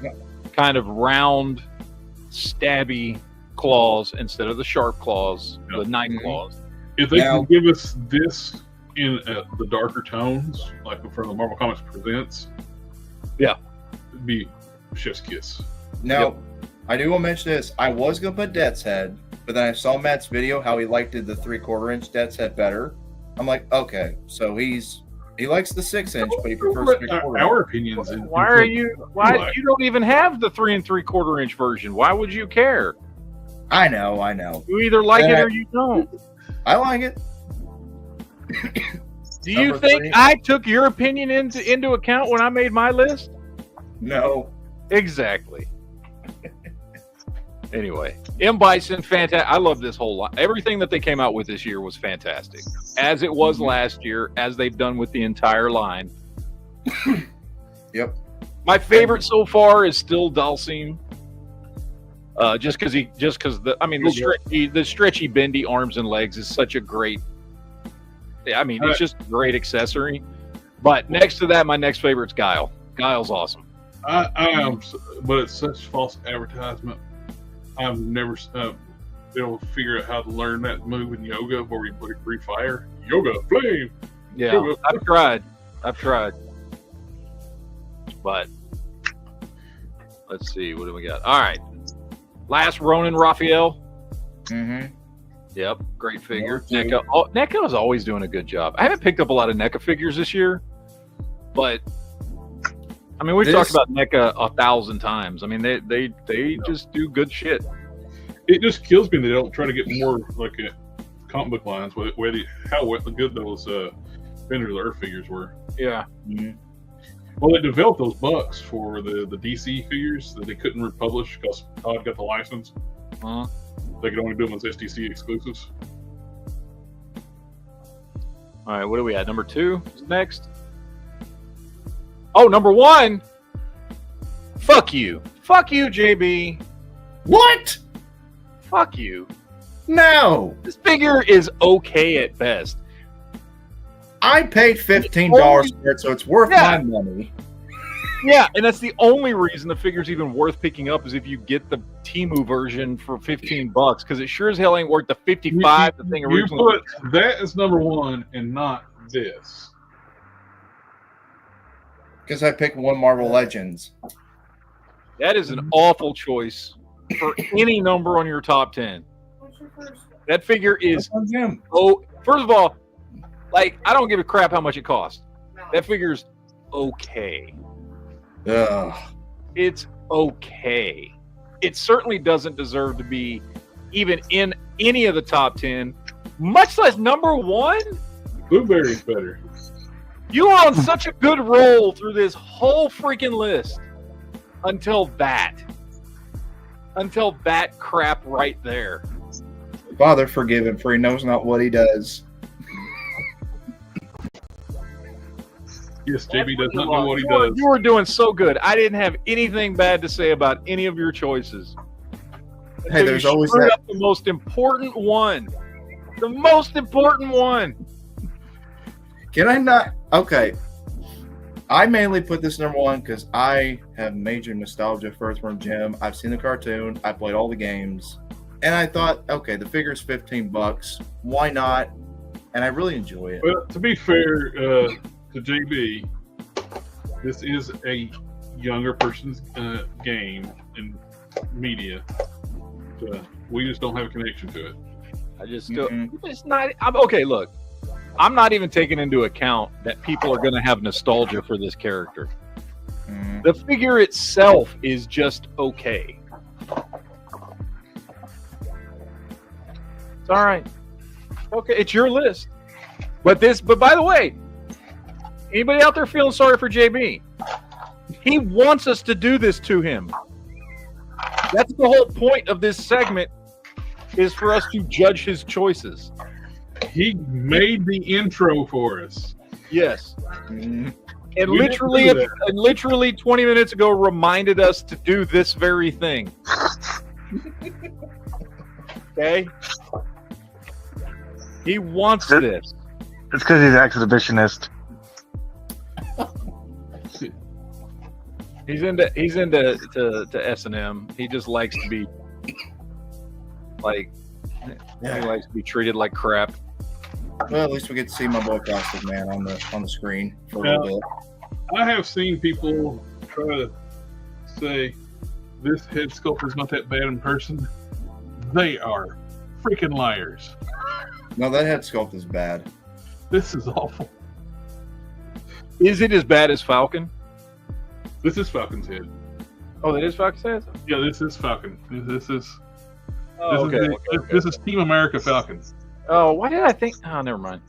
kind of round, stabby claws instead of the sharp claws, the knife claws. If they can give us this in the darker tones, like from the Marvel Comics Presents, it'd be chef's kiss. Now, I do want to mention this. I was going to put Death's Head, but then I saw Matt's video, how he liked the 3/4-inch Death's Head better. I'm like, okay, so he likes the 6-inch, but he prefers 3/4. Our opinions. Why you don't even have the 3 3/4-inch version? Why would you care? I know. You either like it or you don't. I like it. Do you think I took your opinion into account when I made my list? No. Exactly. Anyway, M. Bison, fantastic. I love this whole lot. Everything that they came out with this year was fantastic, as it was last year, as they've done with the entire line. Yep. My favorite so far is still Dalsim. Just because the stretchy, bendy arms and legs is such a great. I mean, it's just a great accessory. But next to that, my next favorite's Guile. Guile's awesome. I am, but it's such false advertisement. I've never been able to figure out how to learn that move in yoga where you put a free fire. Yoga flame. Yeah, yoga. I've tried. But let's see, what do we got? All right, last Ronin Raphael. Mm-hmm. Yep, great figure. NECA. NECA is always doing a good job. I haven't picked up a lot of NECA figures this year, but I mean, we've talked about NECA 1,000 times. I mean, they just do good shit. It just kills me they don't try to get more like comic book lines with how good those Vendors Earth figures were. Yeah. Mm-hmm. Well, they developed those bucks for the DC figures that they couldn't republish because Todd got the license. Uh-huh. They could only do them as STC exclusives. All right, what are we at? Number 2 is next. Oh, number 1. Fuck you, JB. What? Fuck you. No. This figure is okay at best. I paid $15 for it, so it's worth my money. Yeah, and that's the only reason the figure's even worth picking up is if you get the Temu version for $15, because it sure as hell ain't worth the $55 the thing originally. You put that as number 1 and not this. Because I picked one Marvel Legends. That is an awful choice for any number on your top 10. That figure is first of all, like, I don't give a crap how much it costs. That figure's okay. Ugh. It's okay. It certainly doesn't deserve to be even in any of the top 10, much less number 1. Blueberry's better. You are on such a good roll through this whole freaking list until that crap right there. Father, forgive him, for he knows not what he does. Yes, JB does not know what he does. You were doing so good. I didn't have anything bad to say about any of your choices. Hey, there's always that. Up the most important one. The most important one. Can I not? Okay. I mainly put this number 1 because I have major nostalgia for Earthworm Jim. I've seen the cartoon. I played all the games. And I thought, okay, the figure's $15. Why not? And I really enjoy it. Well, to be fair to JB, this is a younger person's game and media. We just don't have a connection to it. I just still, it's not. Okay, look, I'm not even taking into account that people are going to have nostalgia for this character. The figure itself is just okay. It's all right. Okay, it's your list. But by the way, anybody out there feeling sorry for JB? He wants us to do this to him. That's the whole point of this segment, is for us to judge his choices. He made the intro for us. Yes. And literally 20 minutes ago reminded us to do this very thing. Okay? He wants this. It's because he's an exhibitionist. He's into S&M. He just likes to be he likes to be treated like crap. Well, at least we get to see my boy Plastic Man on the screen for a little bit. I have seen people try to say this head sculptor's not that bad in person. They are freaking liars. No, that head sculpt is bad. This is awful. Is it as bad as Falcon? This is Falcon's head. Oh, that is Falcon's head? Yeah, this is Falcon. This is. Oh, This is Team America Falcon. Oh, why did I think? Oh, never mind.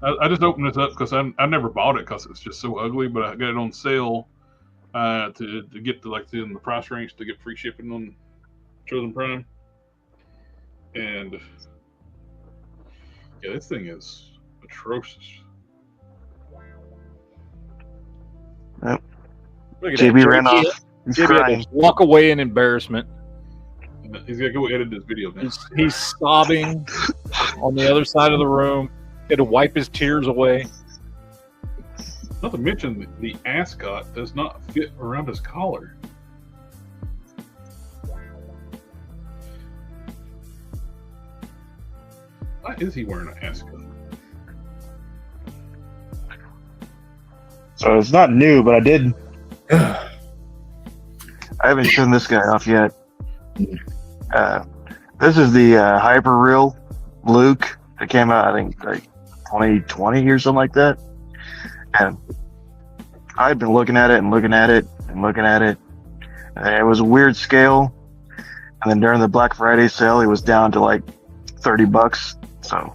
I just opened this up because I never bought it because it's just so ugly, but I got it on sale to get to in the price range to get free shipping on Chosen Prime. And yeah, this thing is atrocious. Yep. Look at JB that. ran off. He's JB had crying. to walk away in embarrassment. He's got to go edit this video now. He's sobbing on the other side of the room. He had to wipe his tears away. Not to mention the ascot does not fit around his collar. Why is he wearing an ascot? So it's not new, but I did. I haven't shown this guy off yet. This is the Hyper Real Luke that came out, I think, like 2020 or something like that. And I've been looking at it and looking at it and looking at it. And it was a weird scale. And then during the Black Friday sale, it was down to like $30. So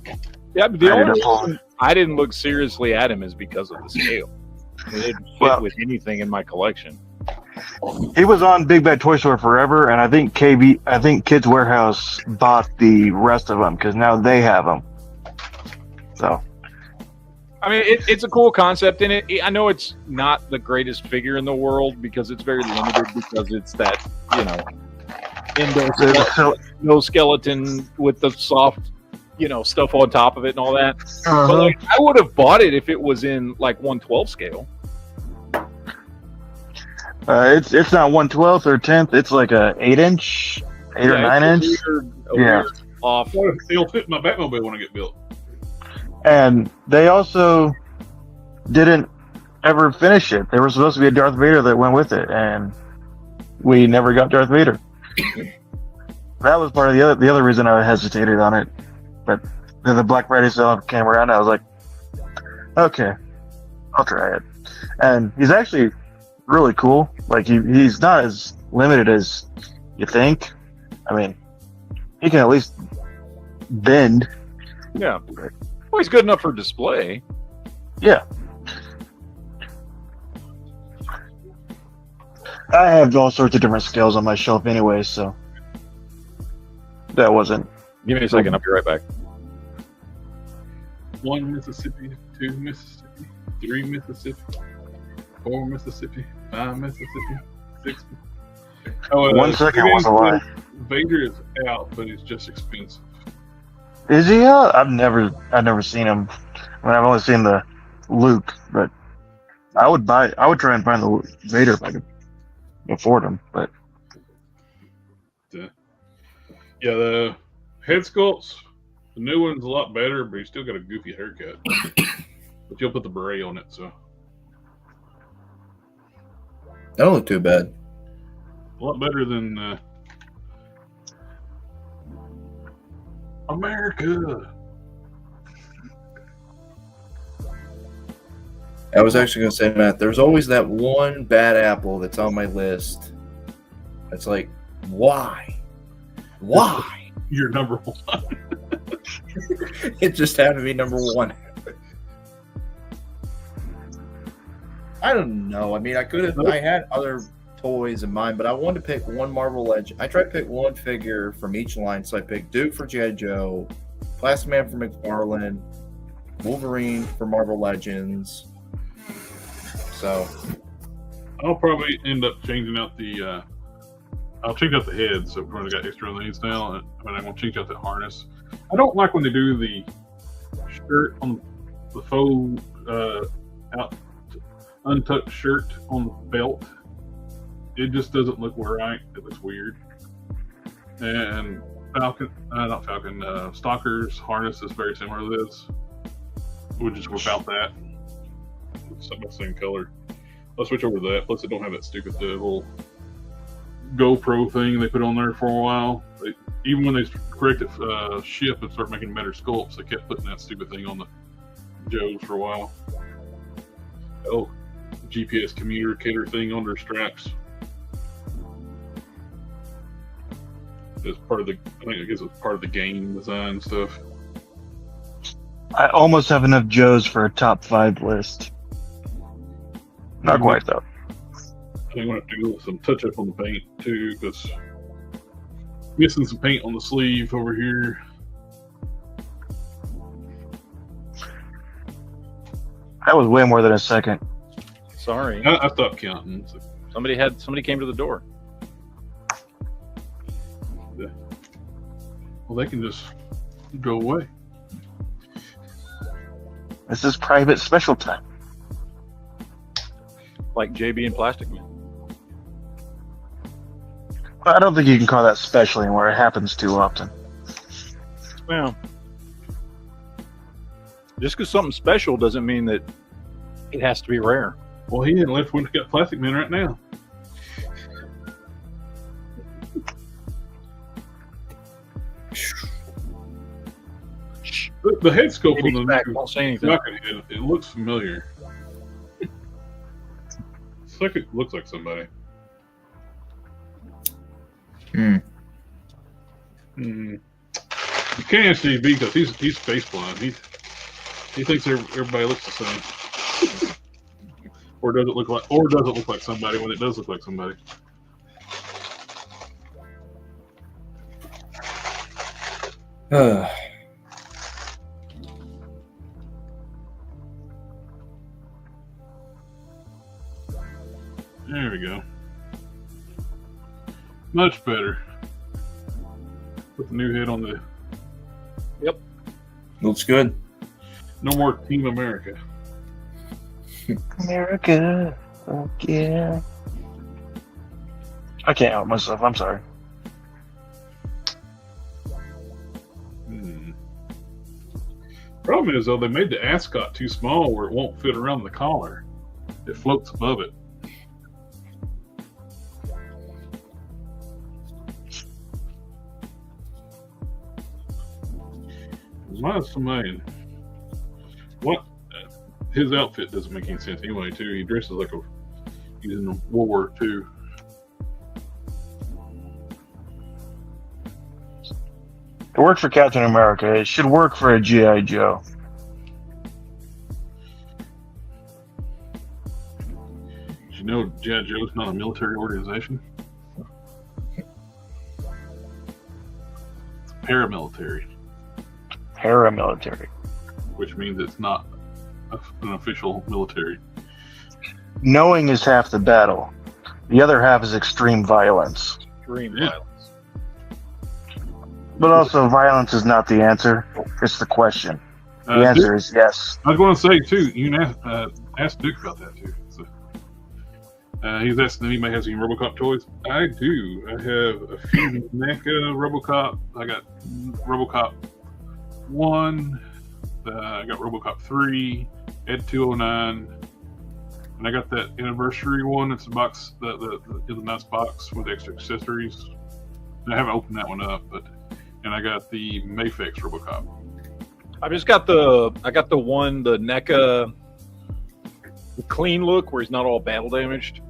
yeah, but the only reason I didn't look seriously at him is because of the scale. It didn't fit with anything in my collection. He was on Big Bad Toy Store forever, and I think Kids Warehouse bought the rest of them because now they have them. So, I mean, it's a cool concept in it. I know it's not the greatest figure in the world because it's very limited because it's that, endoskeleton with the soft, stuff on top of it and all that. But I would have bought it if it was in like 1/12 scale. It's not 1/12 or 10th. It's like a 8-inch, 8 or 9-inch. Weird off. It'll fit my Batmobile when I get built. And they also didn't ever finish it. There was supposed to be a Darth Vader that went with it, and we never got Darth Vader. That was part of the other reason I hesitated on it. But then the Black Friday sale came around, and I was like, okay, I'll try it. And he's actually really cool. Like he's not as limited as you think. I mean, he can at least bend. Yeah. Well, he's good enough for display. Yeah. I have all sorts of different scales on my shelf anyway, so that wasn't. Give me a second. I'll be right back. 1 Mississippi, 2 Mississippi, 3 Mississippi, 4 Mississippi, 5 Mississippi, 6. Oh, 1 second was a lie. Vader is out, but he's just expensive. Is he out? I've never seen him. I mean, I've only seen the Luke, but I would try and find the Vader if I could afford him. But yeah, the head sculpts, the new one's a lot better, but he's still got a goofy haircut. But you'll put the beret on it, so that don't look too bad. A lot better than America. I was actually going to say, Matt, there's always that one bad apple that's on my list. It's like, why? Why? You're number one. It just happened to be number one. I don't know. I mean, I had other toys in mind, but I wanted to pick one Marvel Legend. I tried to pick one figure from each line, so I picked Duke for G.I. Joe, Plastic Man for McFarlane, Wolverine for Marvel Legends. So I'll probably end up changing out the I'll change out the head, so we've got extra things now, but I'm going to change out the harness. I don't like when they do the shirt on the faux untucked shirt on the belt. It just doesn't look right. It looks weird. And Stalker's harness is very similar to this. We'll just without that. It's about the same color. I'll switch over to that. Plus, they don't have that stupid little GoPro thing they put on there for a while. Even when they corrected ship and start making better sculpts, they kept putting that stupid thing on the Joes for a while. Oh, GPS communicator thing on their straps. It's part of the. I think I guess it's part of the game design stuff. I almost have enough Joes for a top 5 list. Not quite though. I think we'll have to do some touch up on the paint too, because missing some paint on the sleeve over here. That was way more than a second. Sorry, I stopped counting. So. somebody came to the door. Yeah. Well, they can just go away. This is private special time. Like JB and Plastic Man. I don't think you can call that special anymore. It happens too often. Well, just because something's special doesn't mean that it has to be rare. Well, he didn't left when we got Plastic Man right now. The head sculpt on the back, won't say anything. head, it looks familiar. It's like it looks like somebody. You can't actually be because he's face blind. He thinks everybody looks the same. Or does it look like somebody when it does look like somebody? There we go. Much better. Put the new head on the. Yep. Looks good. No more Team America. America, oh yeah. I can't help myself. I'm sorry. Problem is, though, they made the ascot too small where it won't fit around the collar. It floats above it. Mine's somebody. What? His outfit doesn't make any sense anyway, too. He dresses like he's in World War II. It worked for Captain America. It should work for a G.I. Joe. Did you know G.I. Joe's not a military organization? It's paramilitary. Paramilitary. Which means it's not an official military. Knowing is half the battle. The other half is extreme violence. Extreme Yeah. violence. But also, violence is not the answer. It's the question. The answer is yes. I was going to say, too, you can ask Duke about that, too. So, he's asking if anybody has any RoboCop toys. I do. I have a few NECA RoboCop. I got RoboCop 1. I got RoboCop 3. Ed 209. And I got that anniversary one. It's a box, the nice box with extra accessories. And I haven't opened that one up, and I got the Mayfix RoboCop. I got the one, the NECA, the clean look where he's not all battle damaged.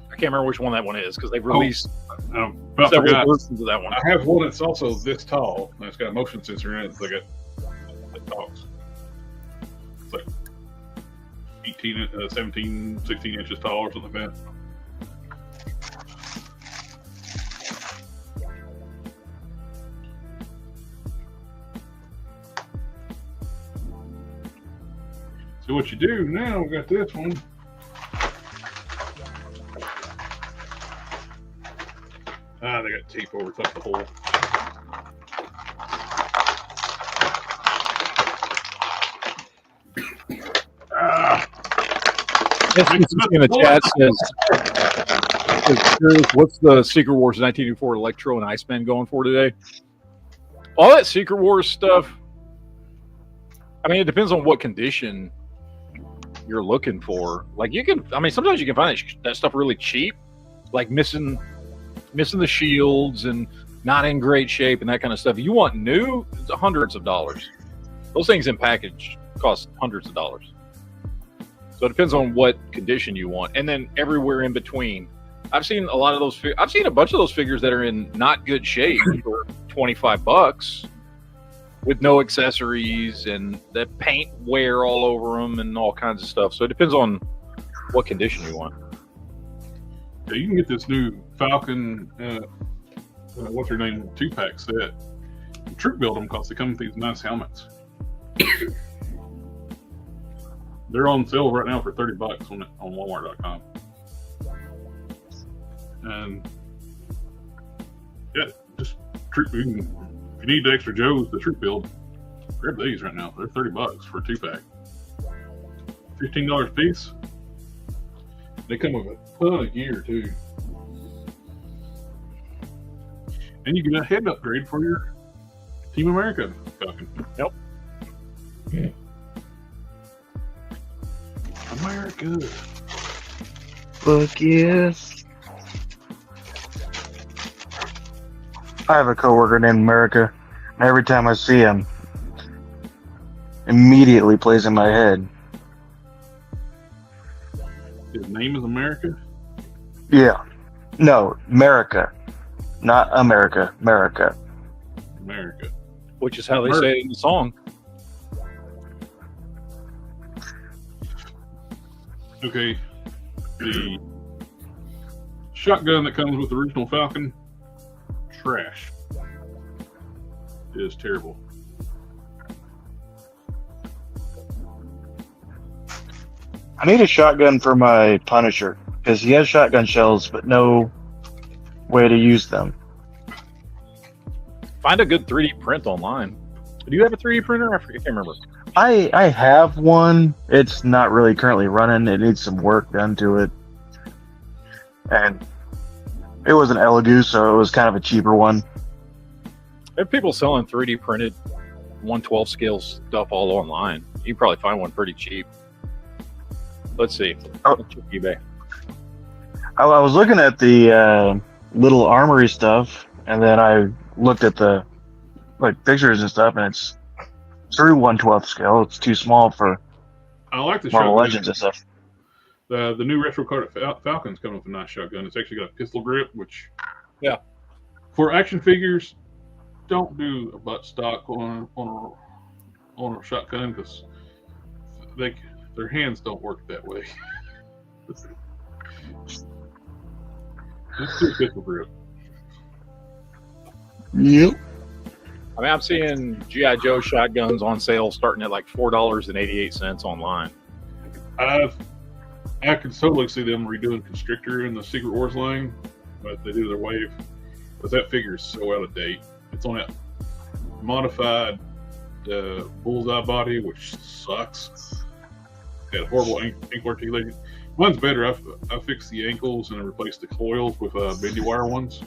I can't remember which one that one is because they've released several versions of that one. I have one that's also this tall, and it's got a motion sensor in it. So it talks. It's like 17, 16 inches tall or something like that. So what you do now, we got this one. They got tape over top the hole. In the chat says, what's the Secret Wars 1984 Electro and Iceman going for today? All that Secret Wars stuff, I mean, it depends on what condition you're looking for. Like sometimes you can find that stuff really cheap, like missing the shields and not in great shape and that kind of stuff. You want new, it's hundreds of dollars. Those things in package cost hundreds of dollars. So it depends on what condition you want. And then everywhere in between, I've seen a lot of those. I've seen a bunch of those figures that are in not good shape for $25 with no accessories and the paint wear all over them and all kinds of stuff. So it depends on what condition you want. Yeah, you can get this new Falcon, what's her name, 2-pack set. Troop build them because they come with these nice helmets. They're on sale right now for $30 on Walmart.com. And yeah, just troop. If you need the extra Joes, the troop build, grab these right now. They're $30 for a 2-pack. $15 a piece. They come with a ton of gear too. And you get a head upgrade for your Team America Falcon. Yep. Yeah. America. Fuck yes. I have a coworker named America, and every time I see him, immediately plays in my head. His name is America? Yeah. No, America. Not America. America. America. Which is how they say it in the song. Okay. The shotgun that comes with the original Falcon, trash. It is terrible. I need a shotgun for my Punisher, because he has shotgun shells, but no way to use them. Find a good 3D print online. Do you have a 3D printer? I can't remember. I have one. It's not really currently running. It needs some work done to it. And it was an Elegoo, so it was kind of a cheaper one. There are people selling 3D printed 1/12 scale stuff all online. You can probably find one pretty cheap. Let's see. Oh. Let's check eBay. I was looking at the little armory stuff, and then I looked at the pictures and stuff, and it's true 1/12 scale. It's too small for I like the Marvel shotgun. Legends and stuff. The new retro card Falcon's coming with a nice shotgun. It's actually got a pistol grip, which, yeah, for action figures, don't do a butt stock on a shotgun because their hands don't work that way. Just do a pistol grip. Yep. I mean, I'm seeing G.I. Joe shotguns on sale starting at like $4.88 online. I could totally see them redoing Constrictor in the Secret Wars line, but they do their wave. But that figure is so out of date. It's on that modified bullseye body, which sucks. That horrible ankle articulation. Mine's better. I fixed the ankles and I replaced the coils with bendy wire ones.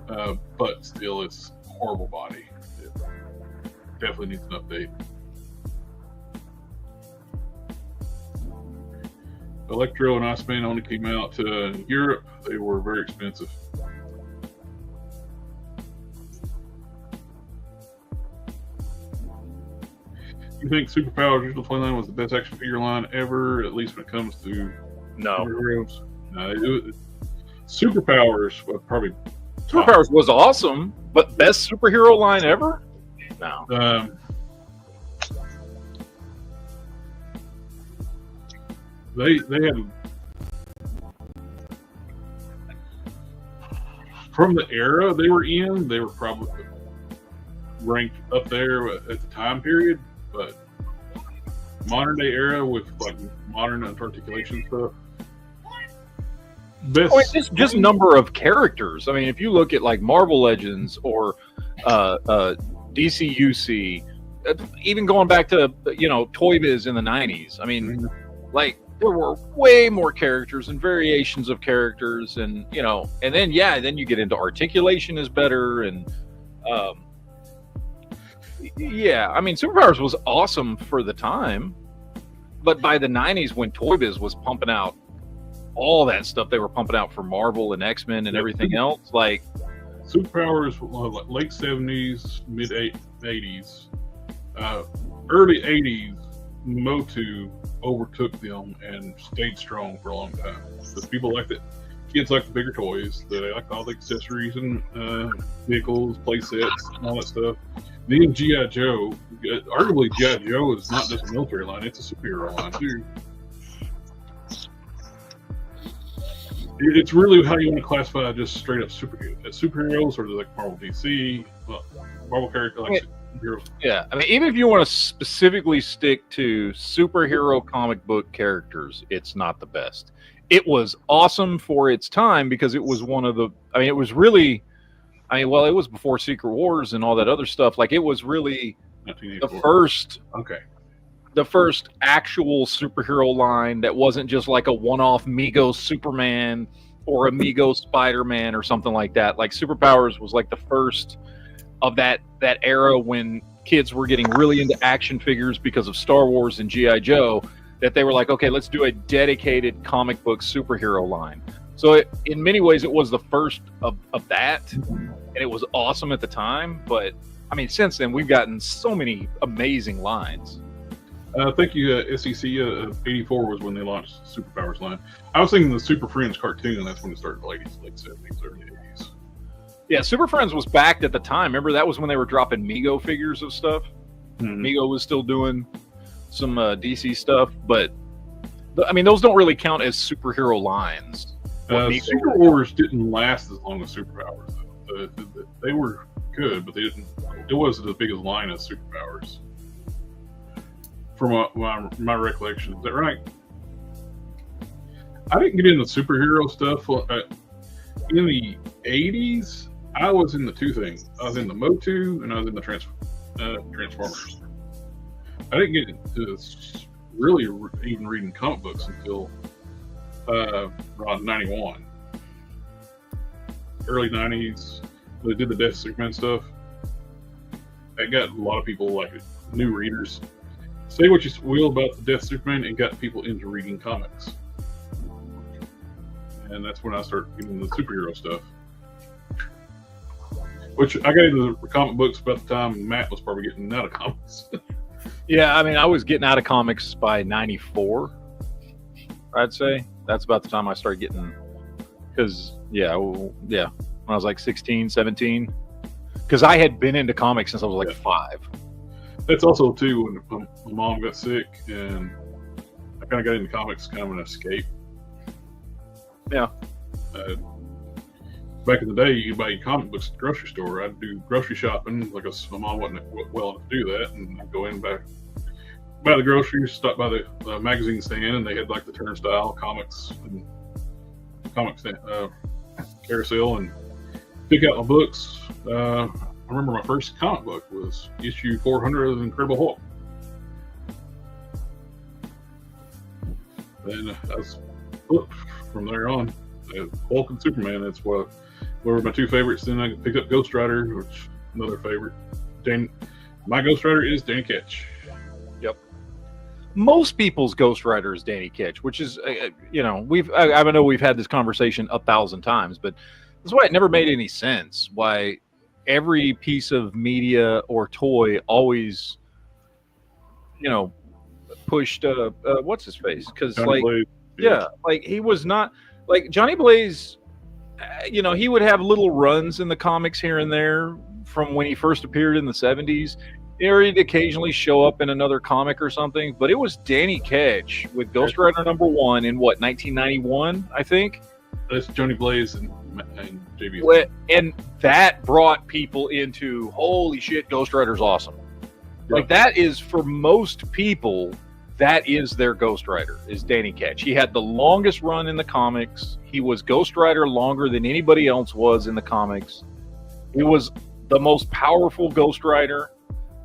But still, it's a horrible body. It definitely needs an update. Electro and Iceman only came out in Europe. They were very expensive. You think Superpower's original toy line was the best action figure line ever, at least when it comes to superheroes? No. Superpowers was probably top. Superpowers was awesome, but best superhero line ever? No. They had, from the era they were in, they were probably ranked up there at the time period, but modern day era with like modern articulation stuff. Just number of characters. I mean, if you look at like Marvel Legends or DCUC, even going back to Toy Biz in the 90s. I mean, like there were way more characters and variations of characters, and and then you get into articulation is better, and I mean, Superpowers was awesome for the time, but by the 90s when Toy Biz was pumping out all that stuff they were pumping out for Marvel and X-Men and everything else, like Superpowers, like late 70s, mid 80s, early 80s, Motu overtook them and stayed strong for a long time. Because people like it. Kids like the bigger toys. They like all the accessories and vehicles, play sets, and all that stuff. Then G.I. Joe, arguably G.I. Joe is not just a military line, it's a superhero line too. It's really how you want to classify just straight up superheroes, or like Marvel DC, Marvel character like superheroes. Yeah, I mean, even if you want to specifically stick to superhero comic book characters, it's not the best. It was awesome for its time because it was one of the. I mean, it was really. I mean, well, it was before Secret Wars and all that other stuff. Like, it was really the first. Okay. The first actual superhero line that wasn't just like a one-off Mego Superman or a Mego Spider-Man or something like that. Like, Superpowers was like the first of that era when kids were getting really into action figures because of Star Wars and G.I. Joe, that they were like, okay, let's do a dedicated comic book superhero line. So in many ways, it was the first of that, and it was awesome at the time. But, I mean, since then, we've gotten so many amazing lines. Thank you, SEC. 84 was when they launched Superpowers line. I was thinking the Super Friends cartoon, and that's when it started, late 70s, early 80s. Yeah, Super Friends was backed at the time. Remember, that was when they were dropping Mego figures of stuff. Mm-hmm. Mego was still doing some DC stuff, but I mean, those don't really count as superhero lines. Secret Wars didn't last as long as Superpowers. They were good, but they didn't. It wasn't as big a line as Superpowers. From my recollection, is that right? I didn't get into superhero stuff in the 80s. I was in the two things. I was in the Motu and I was in the Transformers. I didn't get into really even reading comic books until around 91. Early 90s, they did the Death Superman stuff. That got a lot of people, like, new readers. Say what you will about the Death Superman, it got people into reading comics. And that's when I started getting the superhero stuff. Which I got into the comic books about the time Matt was probably getting out of comics. Yeah, I mean, I was getting out of comics by 94, I'd say. That's about the time I started getting, because, when I was like 16, 17. Because I had been into comics since I was like 5. That's also, too, when my mom got sick, and I kind of got into comics kind of an escape. Yeah. Back in the day, you could buy comic books at the grocery store. I'd do grocery shopping, like my mom wasn't well enough to do that, and I'd go in buy the groceries, stop by the magazine stand, and they had like the Turnstile comics and comics carousel, and pick out my books. I remember my first comic book was issue 400 of the Incredible Hulk. And I was hooked from there on. Hulk and Superman, that's what were my two favorites. Then I picked up Ghost Rider, which another favorite. My Ghost Rider is Danny Ketch. Yep. Most people's Ghost Rider is Danny Ketch, which is, I know we've had this conversation 1,000 times, but that's why it never made any sense. Why every piece of media or toy always, pushed what's his face? Because like he was not like Johnny Blaze. He would have little runs in the comics here and there from when he first appeared in the 70s. He'd occasionally show up in another comic or something, but it was Danny Ketch with Ghost Rider #1 in 1991, I think. That's Johnny Blaze and JBTM. And that brought people into, holy shit, Ghost Rider's awesome. Yep. Like, that is, for most people, that is their Ghost Rider, is Danny Ketch. He had the longest run in the comics. He was Ghost Rider longer than anybody else was in the comics. He was the most powerful Ghost Rider.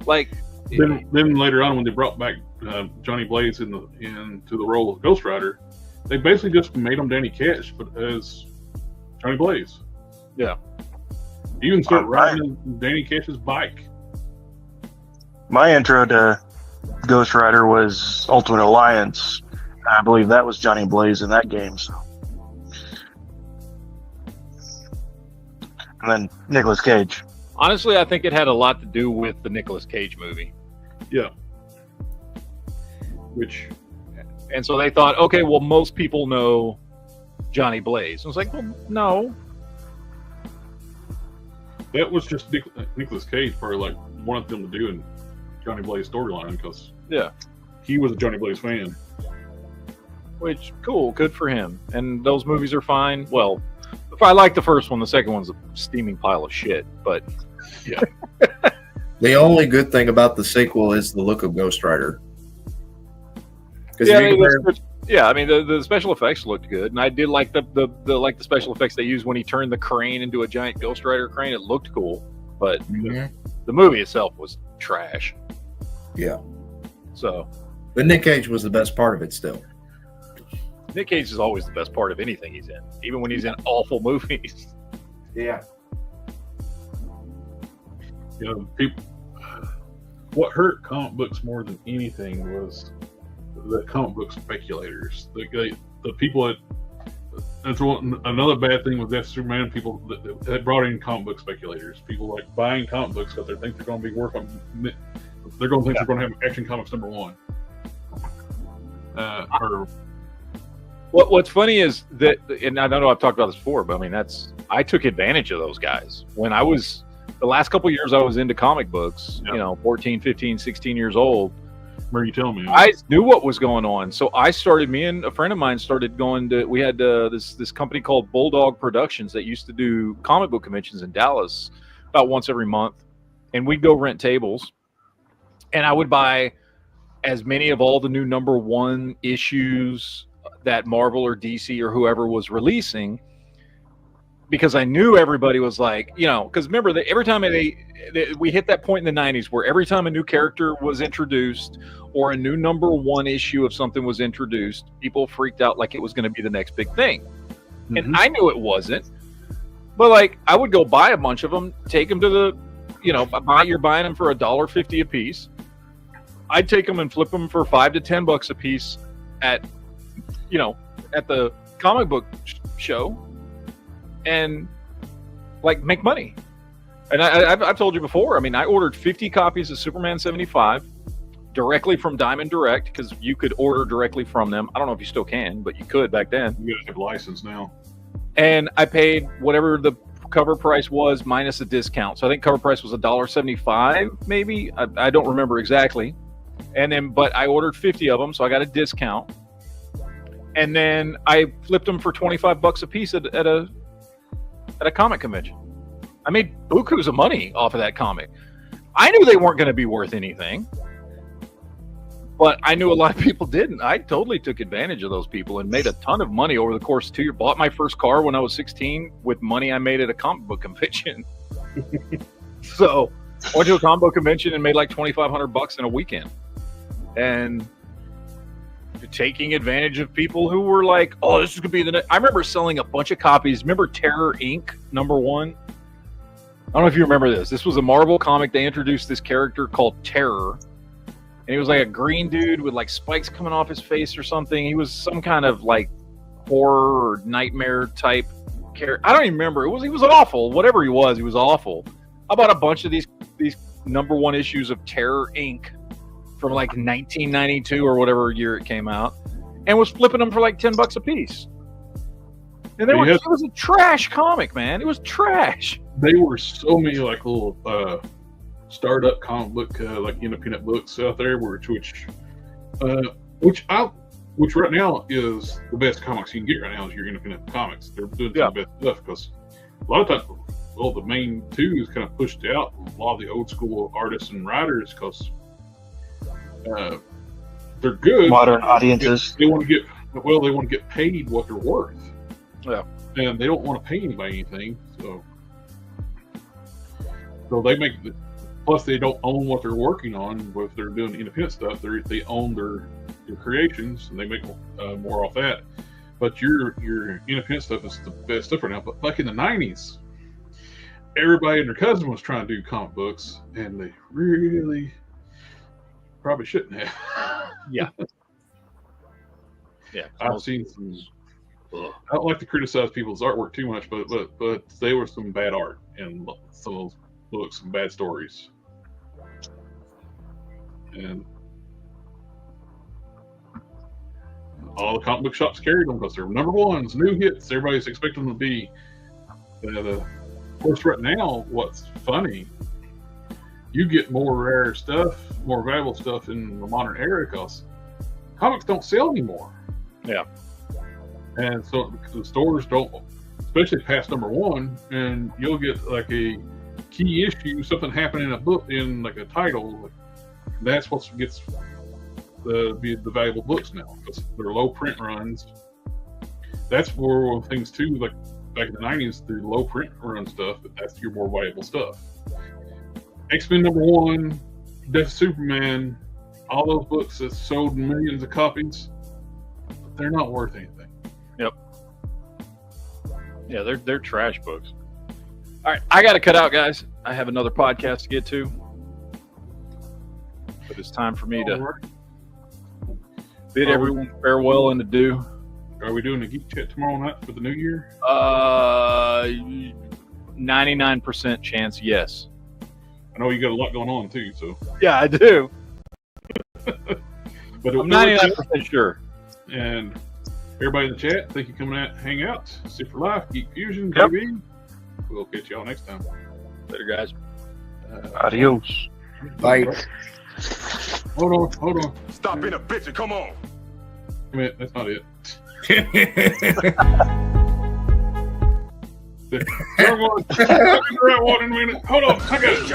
Like, then later on, when they brought back Johnny Blaze into the role of Ghost Rider, they basically just made him Danny Ketch, but as Johnny Blaze. Yeah. He even started riding Danny Ketch's bike. My intro to Ghost Rider was Ultimate Alliance. I believe that was Johnny Blaze in that game. So. And then Nicolas Cage. Honestly, I think it had a lot to do with the Nicolas Cage movie. Yeah. Which And so they thought, okay, well, most people know Johnny Blaze. I was like, well, no. That was just Nicolas Cage probably like wanted them to do in Johnny Blaze storyline because he was a Johnny Blaze fan. Which, cool, good for him. And those movies are fine. Well, if I like the first one, the second one's a steaming pile of shit. But yeah. The only good thing about the sequel is the look of Ghost Rider. Yeah, I mean, the special effects looked good, and I did like the special effects they used when he turned the crane into a giant Ghost Rider crane. It looked cool, but the movie itself was trash. Yeah. So, but Nick Cage was the best part of it still. Nick Cage is always the best part of anything he's in, even when he's in awful movies. Yeah. You know, people. What hurt comic books more than anything was the comic book speculators. The people that. That's another bad thing with Death Superman. People that brought in comic book speculators. People like buying comic books because they think they're going to be worth. They're going to think they're going to have Action Comics #1. What's funny is that, and I don't know I've talked about this before, but I mean I took advantage of those guys when I was the last couple of years I was into comic books. You know, 14, 15, 16 years old. Where you tell me? I knew what was going on, so I started. Me and a friend of mine started going to. We had this company called Bulldog Productions that used to do comic book conventions in Dallas about once every month, and we'd go rent tables, and I would buy as many of all the new #1 issues that Marvel or DC or whoever was releasing, because I knew everybody was like, you know, because remember that every time we hit that point in the 90s where every time a new character was introduced or a new #1 issue of something was introduced, people freaked out like it was going to be the next big thing. And I knew it wasn't, but like I would go buy a bunch of them, take them to the, you know, you're buying them for $1.50 a piece. I'd take them and flip them for $5 to $10 a piece at, you know, at the comic book show, and like make money. And I've told you before, I mean, I ordered 50 copies of Superman 75 directly from Diamond Direct, because you could order directly from them. I don't know if you still can, but you could back then. You gotta have a license now. And I paid whatever the cover price was minus a discount. So I think cover price was $1.75, maybe. I don't remember exactly. And then, but I ordered 50 of them, so I got a discount. And then I flipped them for $25 a piece at a comic convention. I made bukus of money off of that comic. I knew they weren't going to be worth anything, but I knew a lot of people didn't. I totally took advantage of those people and made a ton of money over the course of 2 years. Bought my first car when I was 16 with money I made at a comic book convention. So I went to a comic book convention and made like $2,500 in a weekend. And taking advantage of people who were like, oh, this is going to be the next. I remember selling a bunch of copies. Remember Terror Inc. #1? I don't know if you remember this. This was a Marvel comic. They introduced this character called Terror. And he was like a green dude with like spikes coming off his face or something. He was some kind of like horror or nightmare type character. I don't even remember. He was awful. Whatever he was awful. I bought a bunch of these #1 issues of Terror Inc. from like 1992 or whatever year it came out, and was flipping them for like $10 a piece. And it was a trash comic, man. It was trash. They were so many like little startup comic book like independent books out there, which right now is the best comics you can get right now is your independent comics. They're doing some of the best stuff because a lot of times, well, the main two is kind of pushed out a lot of the old school artists and writers because they're good. Modern audiences. They want to get paid what they're worth. Yeah. And they don't want to pay anybody anything, so they make. Plus, they don't own what they're working on. If they're doing independent stuff, they own their creations, and they make more off that. But your independent stuff is the best stuff right now. But back in the '90s, everybody and their cousin was trying to do comic books, and they really probably shouldn't have. Yeah. Yeah. I've seen some. I don't like to criticize people's artwork too much, but they were some bad art and some of those books, some bad stories. And all the comic book shops carried them because they're number ones, new hits. Everybody's expecting them to be. Of course, right now, what's funny, you get more rare stuff, more valuable stuff in the modern era because comics don't sell anymore. Yeah. And so the stores don't, especially past number one, and you'll get like a key issue, something happening in a book, in like a title. That's what gets the valuable books now because they're low print runs. That's one of the things too, like back in the 90s, the low print run stuff, that's your more valuable stuff. X-Men number one, Death of Superman, all those books that sold millions of copies, they're not worth anything. Yep. Yeah, they're trash books. All right, I got to cut out, guys. I have another podcast to get to. But it's time for me to bid everyone farewell and adieu. Are we doing a geek chat tomorrow night for the new year? 99% chance, yes. I know you got a lot going on too, so. Yeah, I do. But I'm 99% sure. And everybody in the chat, thank you for coming out, hang out. See for life, Geek Fusion TV. We'll catch y'all next time. Later, guys. Adios. Bye. Hold on. Stop being a bitch and come on. Wait a minute, that's not it. Hold on, I got it.